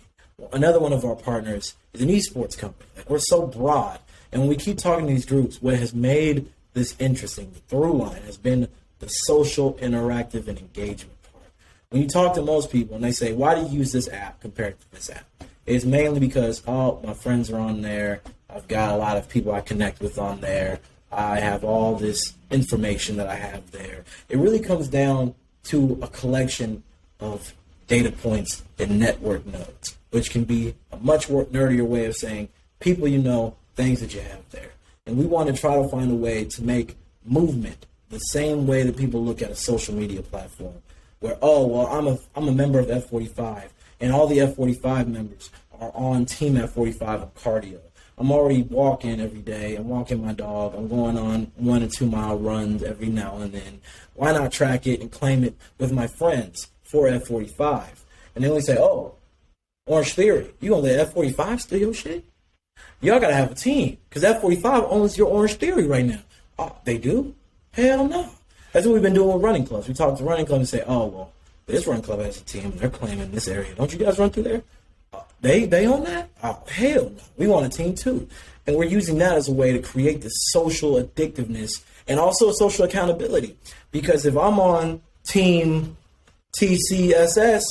Another one of our partners is an esports company. Like, we're so broad. And when we keep talking to these groups, what has made this interesting, the through line, has been the social, interactive, and engagement part. When you talk to most people and they say, why do you use this app compared to this app? It's mainly because, my friends are on there. I've got a lot of people I connect with on there. I have all this information that I have there. It really comes down to a collection of data points and network nodes, which can be a much more nerdier way of saying people things that you have there. And we want to try to find a way to make movement the same way that people look at a social media platform, where, I'm a member of F45, and all the F45 members are on Team F45 on cardio. I'm already walking every day. I'm walking my dog. I'm going on 1 and 2 mile runs every now and then. Why not track it and claim it with my friends for F45? And they only say, Orange Theory, you gonna let F45 steal your shit? Y'all got to have a team because F45 owns your Orange Theory right now. Oh, they do? Hell no. That's what we've been doing with running clubs. We talk to running clubs and say, oh, well, this running club has a team. They're claiming this area. Don't you guys run through there? They own that? Oh, hell no. We want a team too. And we're using that as a way to create this social addictiveness and also social accountability. Because if I'm on team TCSS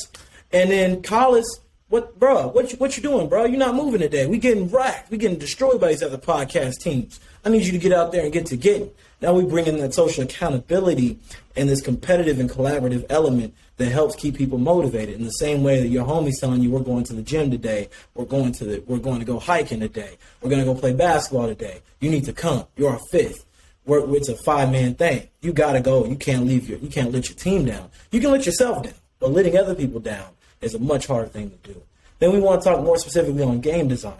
and then Collis, what you doing, bro? You're not moving today. We getting racked. We getting destroyed by these other podcast teams. I need you to get out there and get to getting. Now we bring in that social accountability and this competitive and collaborative element that helps keep people motivated. In the same way that your homie's telling you, we're going to the gym today, we're going to go hiking today, we're going to go play basketball today. You need to come. You're our fifth. It's a 5-man thing. You got to go. You can't let your team down. You can let yourself down, but letting other people down is a much harder thing to do. Then we want to talk more specifically on game design.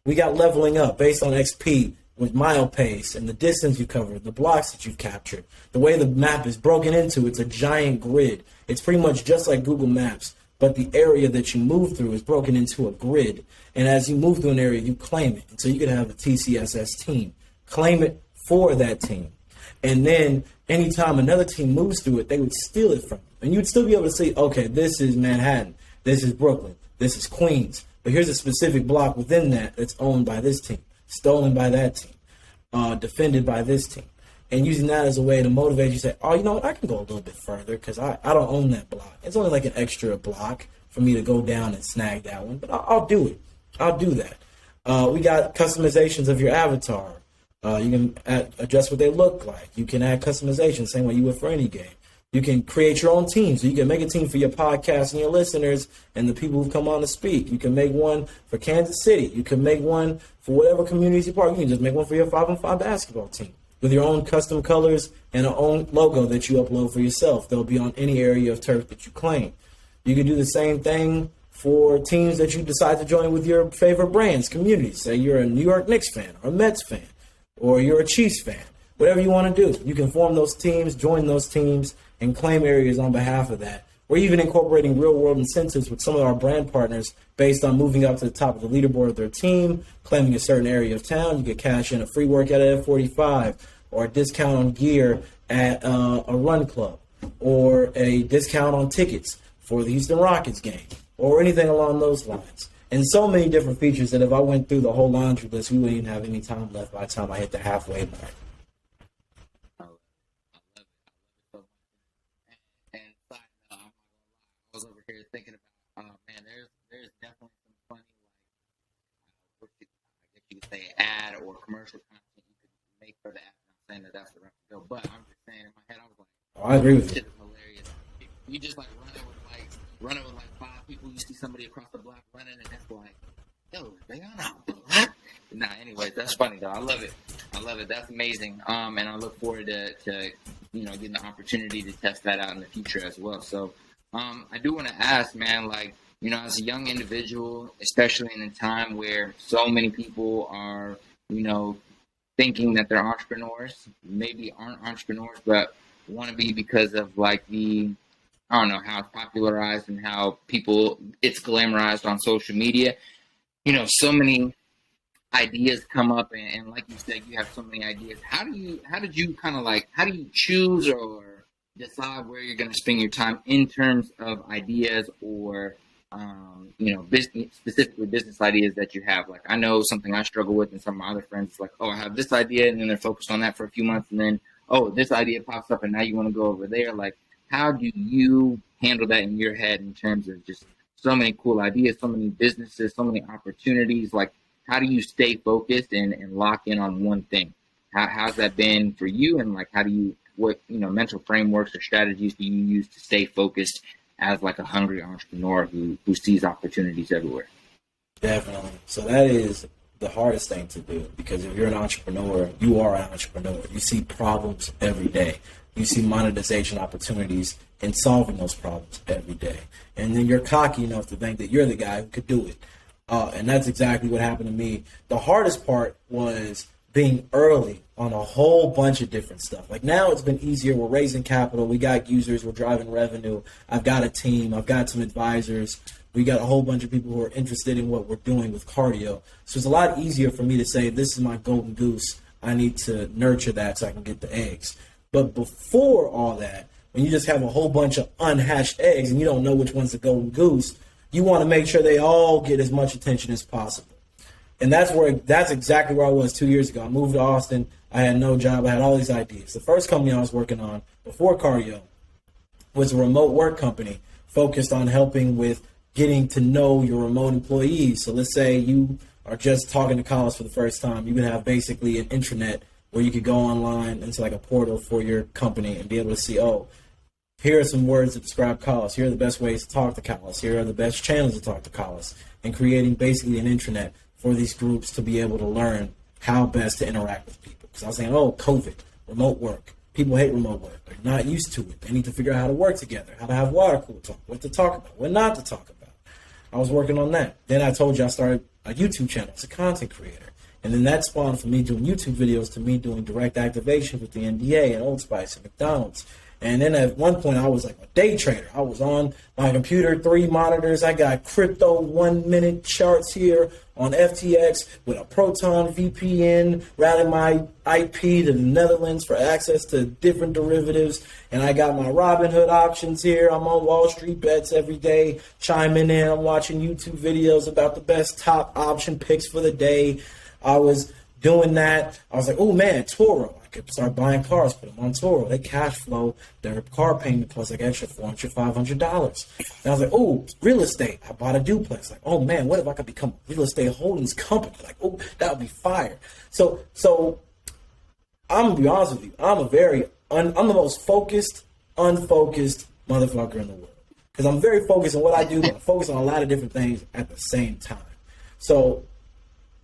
We got leveling up based on XP with mile pace and the distance you covered, the blocks that you've captured. The way the map is broken into, it's a giant grid. It's pretty much just like Google Maps, but the area that you move through is broken into a grid. And as you move through an area, you claim it. And so you could have a TCSS team. Claim it for that team. And then anytime another team moves through it, they would steal it from you. And you'd still be able to see, okay, this is Manhattan, this is Brooklyn, this is Queens. But here's a specific block within that that's owned by this team, stolen by that team, defended by this team. And using that as a way to motivate you, say, oh, you know what, I can go a little bit further because I don't own that block. It's only like an extra block for me to go down and snag that one, but I'll do it. I'll do that. We got customizations of your avatar. You can adjust what they look like. You can add customization, same way you would for any game. You can create your own team. So you can make a team for your podcast and your listeners and the people who come on to speak. You can make one for Kansas City. You can make one for whatever communities you part. You can just make one for your 5-on-5 basketball team with your own custom colors and an own logo that you upload for yourself. They'll be on any area of turf that you claim. You can do the same thing for teams that you decide to join with your favorite brands, communities. Say you're a New York Knicks fan or a Mets fan or you're a Chiefs fan. Whatever you want to do, you can form those teams, join those teams, and claim areas on behalf of that. We're even incorporating real-world incentives with some of our brand partners based on moving up to the top of the leaderboard of their team, claiming a certain area of town. You get cash in a free workout at F45 or a discount on gear at a run club or a discount on tickets for the Houston Rockets game or anything along those lines. And so many different features that if I went through the whole laundry list, we wouldn't even have any time left by the time I hit the halfway mark. I was over here thinking about, man, there's definitely some funny, like, I guess you could say ad or commercial content you could make for the app. I'm saying that that's the route to go, but I'm just saying in my head, I was like, oh, I agree with you. Shit is hilarious. You just like running with 5 people. You see somebody across the block running, and that's like, yo, they on a block. Nah, anyways, that's funny though. I love it. That's amazing. And I look forward to getting the opportunity to test that out in the future as well. So. I do want to ask, man, like, as a young individual, especially in a time where so many people are, thinking that they're entrepreneurs, maybe aren't entrepreneurs, but want to be because of like how it's popularized and how it's glamorized on social media. So many ideas come up and like you said, you have so many ideas. How did you choose or decide where you're going to spend your time in terms of ideas or, specifically business ideas that you have? Like, I know something I struggle with and some of my other friends, like, oh, I have this idea, and then they're focused on that for a few months, and then, oh, this idea pops up, and now you want to go over there. Like, how do you handle that in your head in terms of just so many cool ideas, so many businesses, so many opportunities? Like, how do you stay focused and lock in on one thing? How's that been for you? And like, what mental frameworks or strategies do you use to stay focused as like a hungry entrepreneur who sees opportunities everywhere? Definitely. So that is the hardest thing to do, because if you're an entrepreneur, you are an entrepreneur. You see problems every day. You see monetization opportunities in solving those problems every day. And then you're cocky enough to think that you're the guy who could do it. And that's exactly what happened to me. The hardest part was being early on a whole bunch of different stuff. Like now it's been easier. We're raising capital. We got users. We're driving revenue. I've got a team. I've got some advisors. We got a whole bunch of people who are interested in what we're doing with cardio. So it's a lot easier for me to say, this is my golden goose. I need to nurture that so I can get the eggs. But before all that, when you just have a whole bunch of unhatched eggs and you don't know which one's the golden goose, you want to make sure they all get as much attention as possible. And that's exactly where I was 2 years ago. I moved to Austin. I had no job. I had all these ideas. The first company I was working on before cardio was a remote work company focused on helping with getting to know your remote employees. So let's say you are just talking to college for the first time. You would have basically an intranet where you could go online into like a portal for your company and be able to see, oh, here are some words that describe college. Here are the best ways to talk to college. Here are the best channels to talk to college. And creating basically an intranet for these groups to be able to learn how best to interact with people. Because I was saying, oh, COVID, remote work. People hate remote work. They're not used to it. They need to figure out how to work together, how to have water cool talk, what to talk about, what not to talk about. I was working on that. Then I told you I started a YouTube channel as a content creator. And then that spawned from me doing YouTube videos to me doing direct activation with the NBA and Old Spice and McDonald's. And then at one point, I was like a day trader. I was on my computer, 3 monitors. I got crypto 1-minute charts here on FTX with a Proton VPN, routing my IP to the Netherlands for access to different derivatives. And I got my Robinhood options here. I'm on Wall Street bets every day, chiming in. I'm watching YouTube videos about the best top option picks for the day. I was doing that. I was like, oh man, Toro. I could start buying cars, put them on Toro. They cash flow their car payment plus like extra $400, $500. And I was like, oh, real estate. I bought a duplex. Like, oh man, what if I could become a real estate holdings company? Like, oh, that would be fire. So I'm gonna be honest with you. I'm the most focused, unfocused motherfucker in the world. Because I'm very focused on what I do, but I'm focused on a lot of different things at the same time. So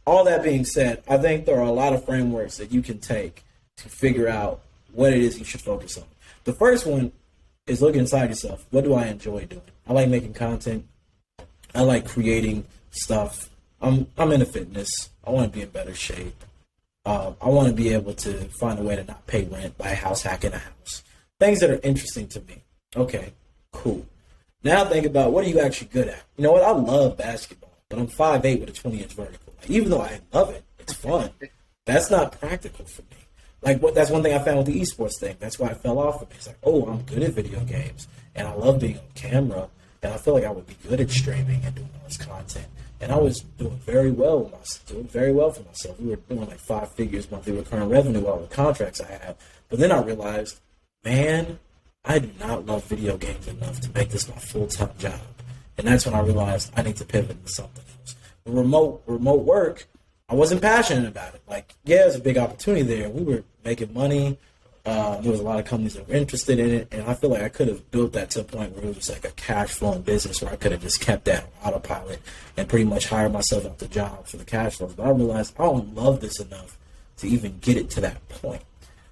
all that being said, I think there are a lot of frameworks that you can take to figure out what it is you should focus on. The first one is look inside yourself. What do I enjoy doing? I like making content. I like creating stuff. I'm into fitness. I want to be in better shape. I want to be able to find a way to not pay rent, buy a house, hack in a house. Things that are interesting to me. Okay, cool. Now think about what are you actually good at? You know what? I love basketball, but I'm 5'8" with a 20-inch vertical. Like, even though I love it, it's fun. That's not practical for me. Like, that's one thing I found with the esports thing. That's why I fell off of it. It's like, oh, I'm good at video games, and I love being on camera, and I feel like I would be good at streaming and doing all this content. And I was doing very well for myself. We were doing like 5 figures monthly recurring revenue, all the contracts I had. But then I realized, man, I do not love video games enough to make this my full-time job. And that's when I realized I need to pivot into something else. Remote work, I wasn't passionate about it. Like, yeah, there's a big opportunity there. We were making money. There was a lot of companies that were interested in it, and I feel like I could have built that to a point where it was like a cash flowing business where I could have just kept that on autopilot and pretty much hired myself out the job for the cash flows. But I realized I don't love this enough to even get it to that point.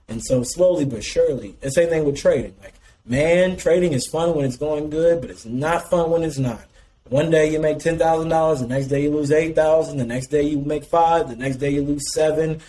And so slowly but surely, the same thing with trading. Like, man, trading is fun when it's going good, but it's not fun when it's not. One day you make $10,000, the next day you lose $8,000, the next day you make $5,000, the next day you lose $7,000,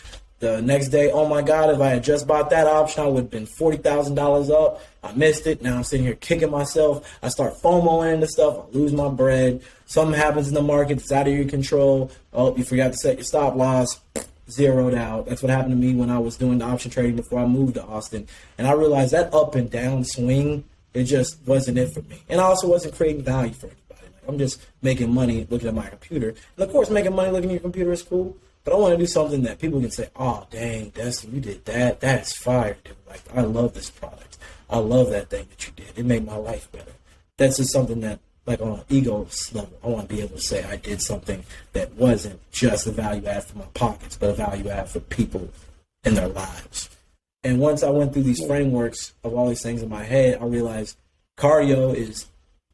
the next day, oh my God, if I had just bought that option, I would have been $40,000 up. I missed it. Now I'm sitting here kicking myself. I start FOMOing into stuff. I lose my bread. Something happens in the market. It's out of your control. Oh, you forgot to set your stop loss. Zeroed out. That's what happened to me when I was doing the option trading before I moved to Austin. And I realized that up and down swing, it just wasn't it for me. And I also wasn't creating value for anybody. I'm just making money looking at my computer. And of course, making money looking at your computer is cool. But I want to do something that people can say, oh, dang, Destin, you did that. That's fire, dude. Like, I love this product. I love that thing that you did. It made my life better. That's just something that, like, on an ego level, I want to be able to say I did something that wasn't just a value add for my pockets, but a value add for people in their lives. And once I went through these frameworks of all these things in my head, I realized cardio is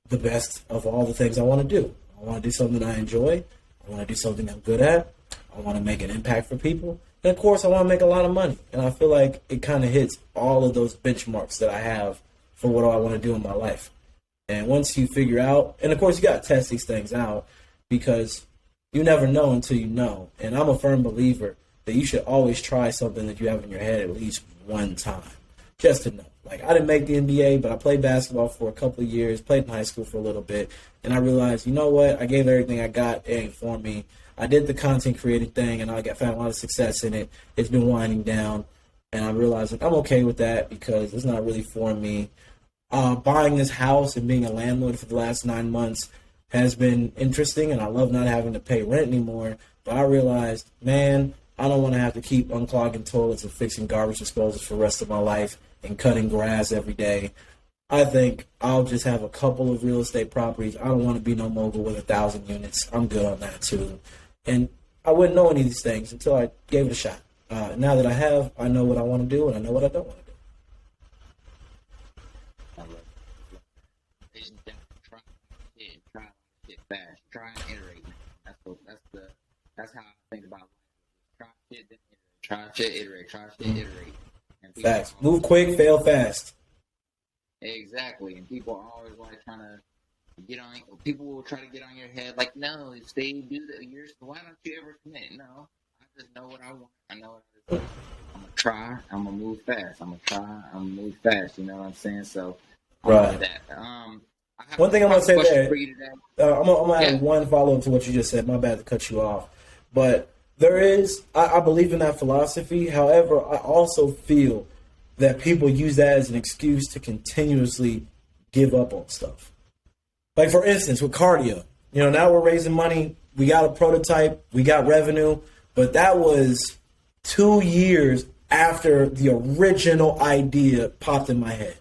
the best of all the things I want to do. I want to do something I enjoy. I want to do something I'm good at. I want to make an impact for people. And of course, I want to make a lot of money. And I feel like it kind of hits all of those benchmarks that I have for what I want to do in my life. And once you figure out, and of course, you got to test these things out because you never know until you know. And I'm a firm believer that you should always try something that you have in your head at least one time, just to know. Like, I didn't make the NBA, but I played basketball for a couple of years, played in high school for a little bit, and I realized, you know what? I gave everything I got. It ain't for me. I did the content creating thing, and found a lot of success in it. It's been winding down, and I realized like I'm okay with that because it's not really for me. Buying this house and being a landlord for the last 9 months has been interesting, and I love not having to pay rent anymore. But I realized, man, I don't want to have to keep unclogging toilets and fixing garbage disposals for the rest of my life and cutting grass every day. I think I'll just have a couple of real estate properties. I don't want to be no mogul with 1,000 units. I'm good on that too. And I wouldn't know any of these things until I gave it a shot. Now that I have, I know what I want to do and I know what I don't want to do. Try shit fast. Try and iterate. That's how I think about life. Try shit, then iterate. Try shit, iterate. Try shit, iterate. And Fast. Move quick, fail fast. Exactly. And people are always like trying to get on. People will try to get on your head. Like, no, stay, do that. Why don't you ever commit? No, I just know what I want. I know what I want. I'm gonna try. I'm gonna move fast. I'm gonna try. I'm gonna move fast. You know what I'm saying? So, right. That. One thing I'm going to say there, I'm going to add Yeah. one follow-up to what you just said. My bad to cut you off. But there is, I believe in that philosophy. However, I also feel that people use that as an excuse to continuously give up on stuff. Like, for instance, with cardio. Now we're raising money. We got a prototype. We got revenue. But that was 2 years after the original idea popped in my head.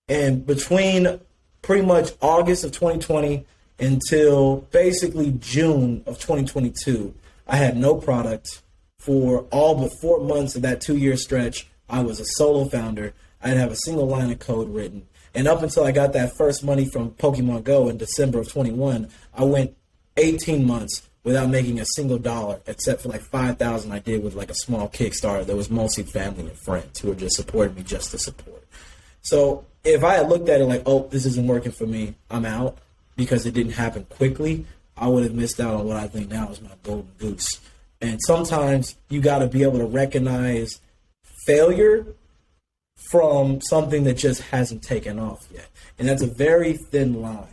And between pretty much August of 2020 until basically June of 2022, I had no product. For all but 4 months of that 2-year stretch, I was a solo founder. I didn't have a single line of code written. And up until I got that first money from Pokemon Go in December of 21, I went 18 months without making a single dollar, except for like $5,000 I did with like a small Kickstarter that was mostly family and friends who were just supporting me just to support. So if I had looked at it like, oh, this isn't working for me, I'm out, because it didn't happen quickly, I would have missed out on what I think now is my golden goose. And sometimes you got to be able to recognize failure from something that just hasn't taken off yet. And that's a very thin line.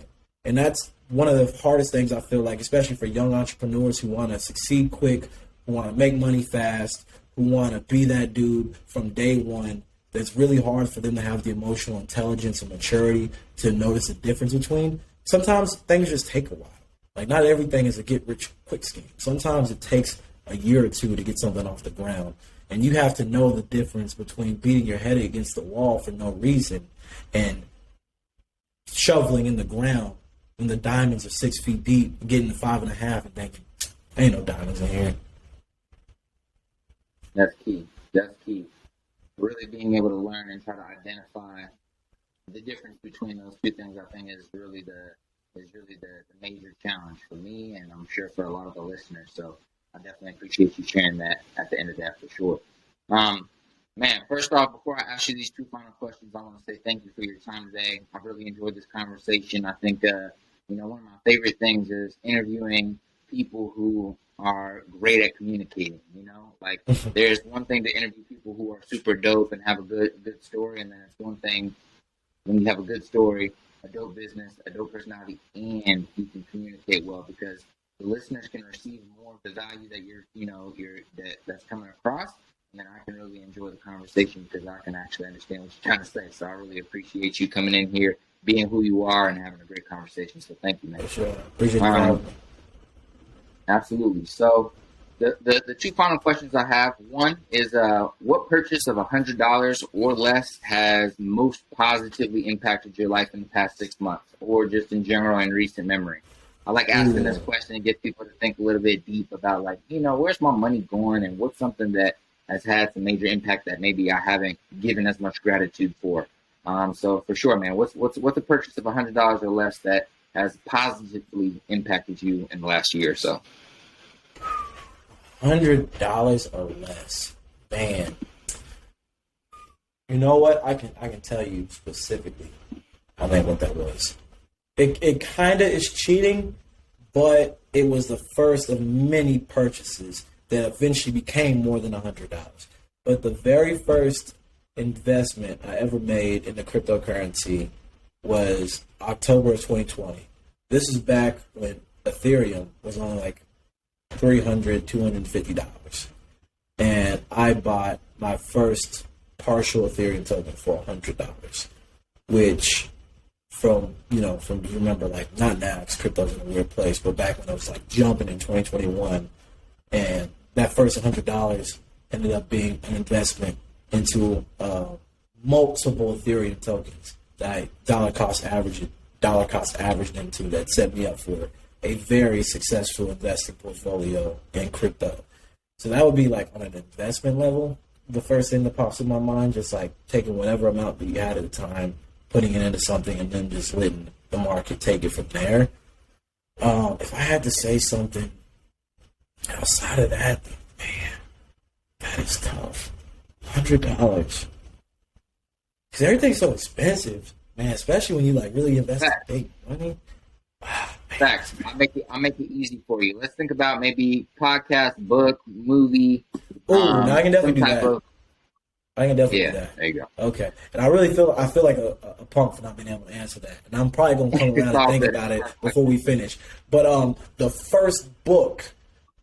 And that's one of the hardest things I feel like, especially for young entrepreneurs who want to succeed quick, who want to make money fast, who want to be that dude from day one. It's really hard for them to have the emotional intelligence and maturity to notice the difference between. Sometimes things just take a while. Like, not everything is a get-rich-quick scheme. Sometimes it takes a year or two to get something off the ground. And you have to know the difference between beating your head against the wall for no reason and shoveling in the ground when the diamonds are 6 feet deep, getting to 5.5 and thinking, ain't no diamonds in here. That's key. That's key. Really being able to learn and try to identify the difference between those two things, I think, is really the major challenge for me, and I'm sure for a lot of the listeners. So I definitely appreciate you sharing that at the end of that for sure. Man, first off, before I ask you these two final questions, I want to say thank you for your time today. I really enjoyed this conversation. I think one of my favorite things is interviewing people who are great at communicating. Like, there's one thing to interview people who are super dope and have a good story, and then it's one thing when you have a good story, a dope business, a dope personality, and you can communicate well, because the listeners can receive more of the value that that's coming across, and then I can really enjoy the conversation because I can actually understand what you're trying to say. So I really appreciate you coming in here, being who you are, and having a great conversation. So thank you, man. For sure. Appreciate you. Absolutely. So the two final questions I have, one is what purchase of $100 or less has most positively impacted your life in the past 6 months, or just in general in recent memory? I like asking this question and get people to think a little bit deep about, like, where's my money going, and what's something that has had some major impact that maybe I haven't given as much gratitude for. So for sure, man, what's a purchase of $100 or less that has positively impacted you in the last year or so? $100 or less, man. You know what? I can tell you specifically, I think, what that was. It kind of is cheating, but it was the first of many purchases that eventually became more than $100. But the very first investment I ever made in the cryptocurrency was October of 2020. This is back when Ethereum was only like $300, $250. And I bought my first partial Ethereum token for $100, which from you remember, like, not now because crypto's in a weird place, but back when it was like jumping in 2021, and that first $100 ended up being an investment into multiple Ethereum tokens that I dollar cost averaged into, that set me up for a very successful investing portfolio in crypto. So that would be like on an investment level, the first thing that pops in my mind, just like taking whatever amount that you had at the time, putting it into something, and then just letting the market take it from there. If I had to say something outside of that, man, that is tough. $100. Because everything's so expensive, man, especially when you like really invest in big money. Facts. I'll make it easy for you. Let's think about maybe podcast, book, movie. Oh, no, I can definitely do that. I can definitely do that. There you go. Okay. And I feel like a punk for not being able to answer that. And I'm probably going to come around and think about it before we finish. But the first book,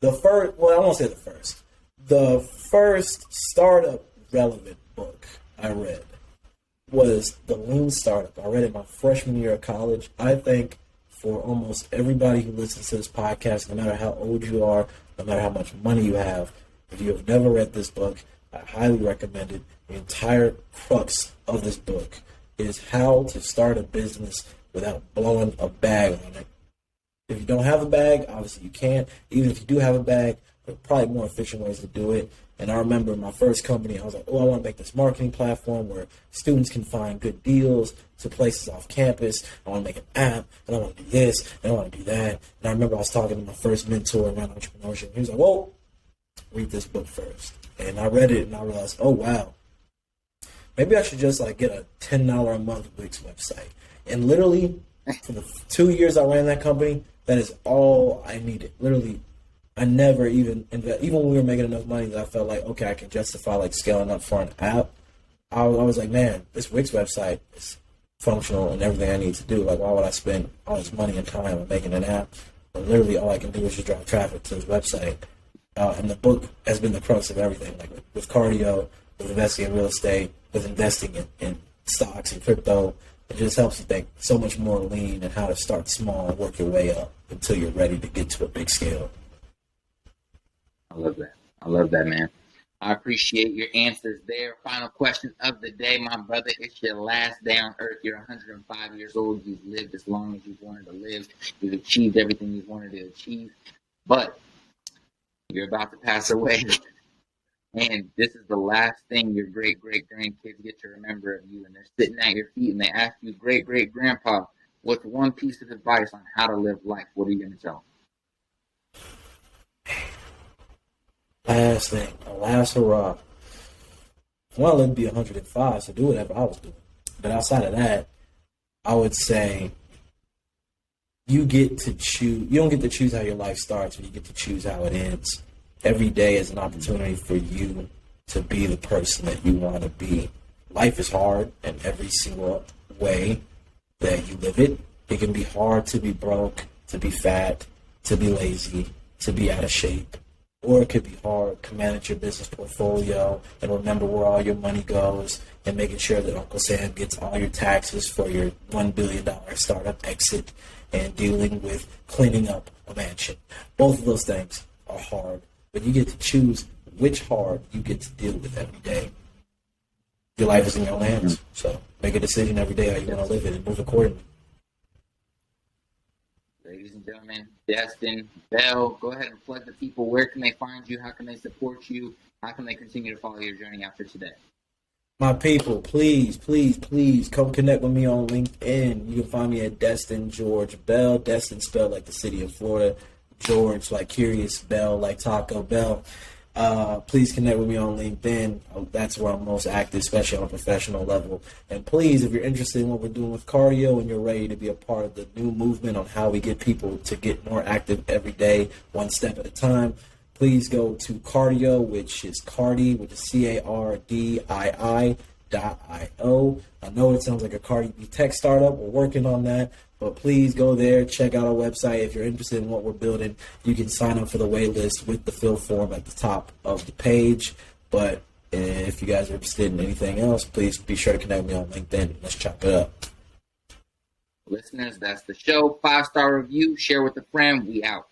I won't say the first startup relevant book I read was The Lean Startup. I read it my freshman year of college. I think for almost everybody who listens to this podcast, no matter how old you are, no matter how much money you have, if you have never read this book, I highly recommend it. The entire crux of this book is how to start a business without blowing a bag on it. If you don't have a bag, obviously you can't. Even if you do have a bag, there are probably more efficient ways to do it. And I remember my first company, I was like, I want to make this marketing platform where students can find good deals to places off campus. I want to make an app, and I want to do this, and I want to do that. And I remember I was talking to my first mentor around entrepreneurship. He was like, well, read this book first. And I read it, and I realized, oh, wow. Maybe I should just like get a $10 a month Wix website. And literally, for the 2 years I ran that company, that is all I needed. Literally, I never even even when we were making enough money that I felt like, okay, I can justify like scaling up for an app. I was like, man, this Wix website is functional and everything I need to do. Like, why would I spend all this money and time on making an app? But literally, all I can do is just drive traffic to this website. And the book has been the crux of everything, like with cardio, with investing in real estate, with investing in stocks and crypto. It just helps you think so much more lean and how to start small and work your way up until you're ready to get to a big scale. I love that, man. I appreciate your answers there. Final question of the day, my brother. It's your last day on earth. You're 105 years old. You've lived as long as you've wanted to live. You've achieved everything you've wanted to achieve. But you're about to pass away. And this is the last thing your great-great-grandkids get to remember of you. And they're sitting at your feet and they ask you, great-great-grandpa, what's one piece of advice on how to live life? What are you going to tell them? Last thing, a last hurrah. I want to live to be 105, so do whatever I was doing. But outside of that, I would say you get to choose. You don't get to choose how your life starts, but you get to choose how it ends. Every day is an opportunity for you to be the person that you want to be. Life is hard in every single way that you live it. It can be hard to be broke, to be fat, to be lazy, to be out of shape. Or it could be hard to manage your business portfolio and remember where all your money goes and making sure that Uncle Sam gets all your taxes for your $1 billion startup exit and dealing with cleaning up a mansion. Both of those things are hard, but you get to choose which hard you get to deal with every day. Your life is in your own hands, so make a decision every day how you want to live it and move accordingly. Ladies and gentlemen, Destin, Bell, go ahead and plug the people. Where can they find you? How can they support you? How can they continue to follow your journey after today? My people, please come connect with me on LinkedIn. You can find me at Destin George Bell. Destin spelled like the city of Florida. George like Curious, Bell like Taco Bell. Please connect with me on LinkedIn. That's where I'm most active, especially on a professional level. And please, if you're interested in what we're doing with cardio and you're ready to be a part of the new movement on how we get people to get more active every day, one step at a time, please go to Cardio, which is Cardi, which is CARDII.io. I know it sounds like a Cardi B tech startup. We're working on that, but please go there, check out our website. If you're interested in what we're building, you can sign up for the wait list with the fill form at the top of the page. But if you guys are interested in anything else, please be sure to connect me on LinkedIn. Let's chop it up. Listeners, that's the show. 5-star review, share with a friend. We out.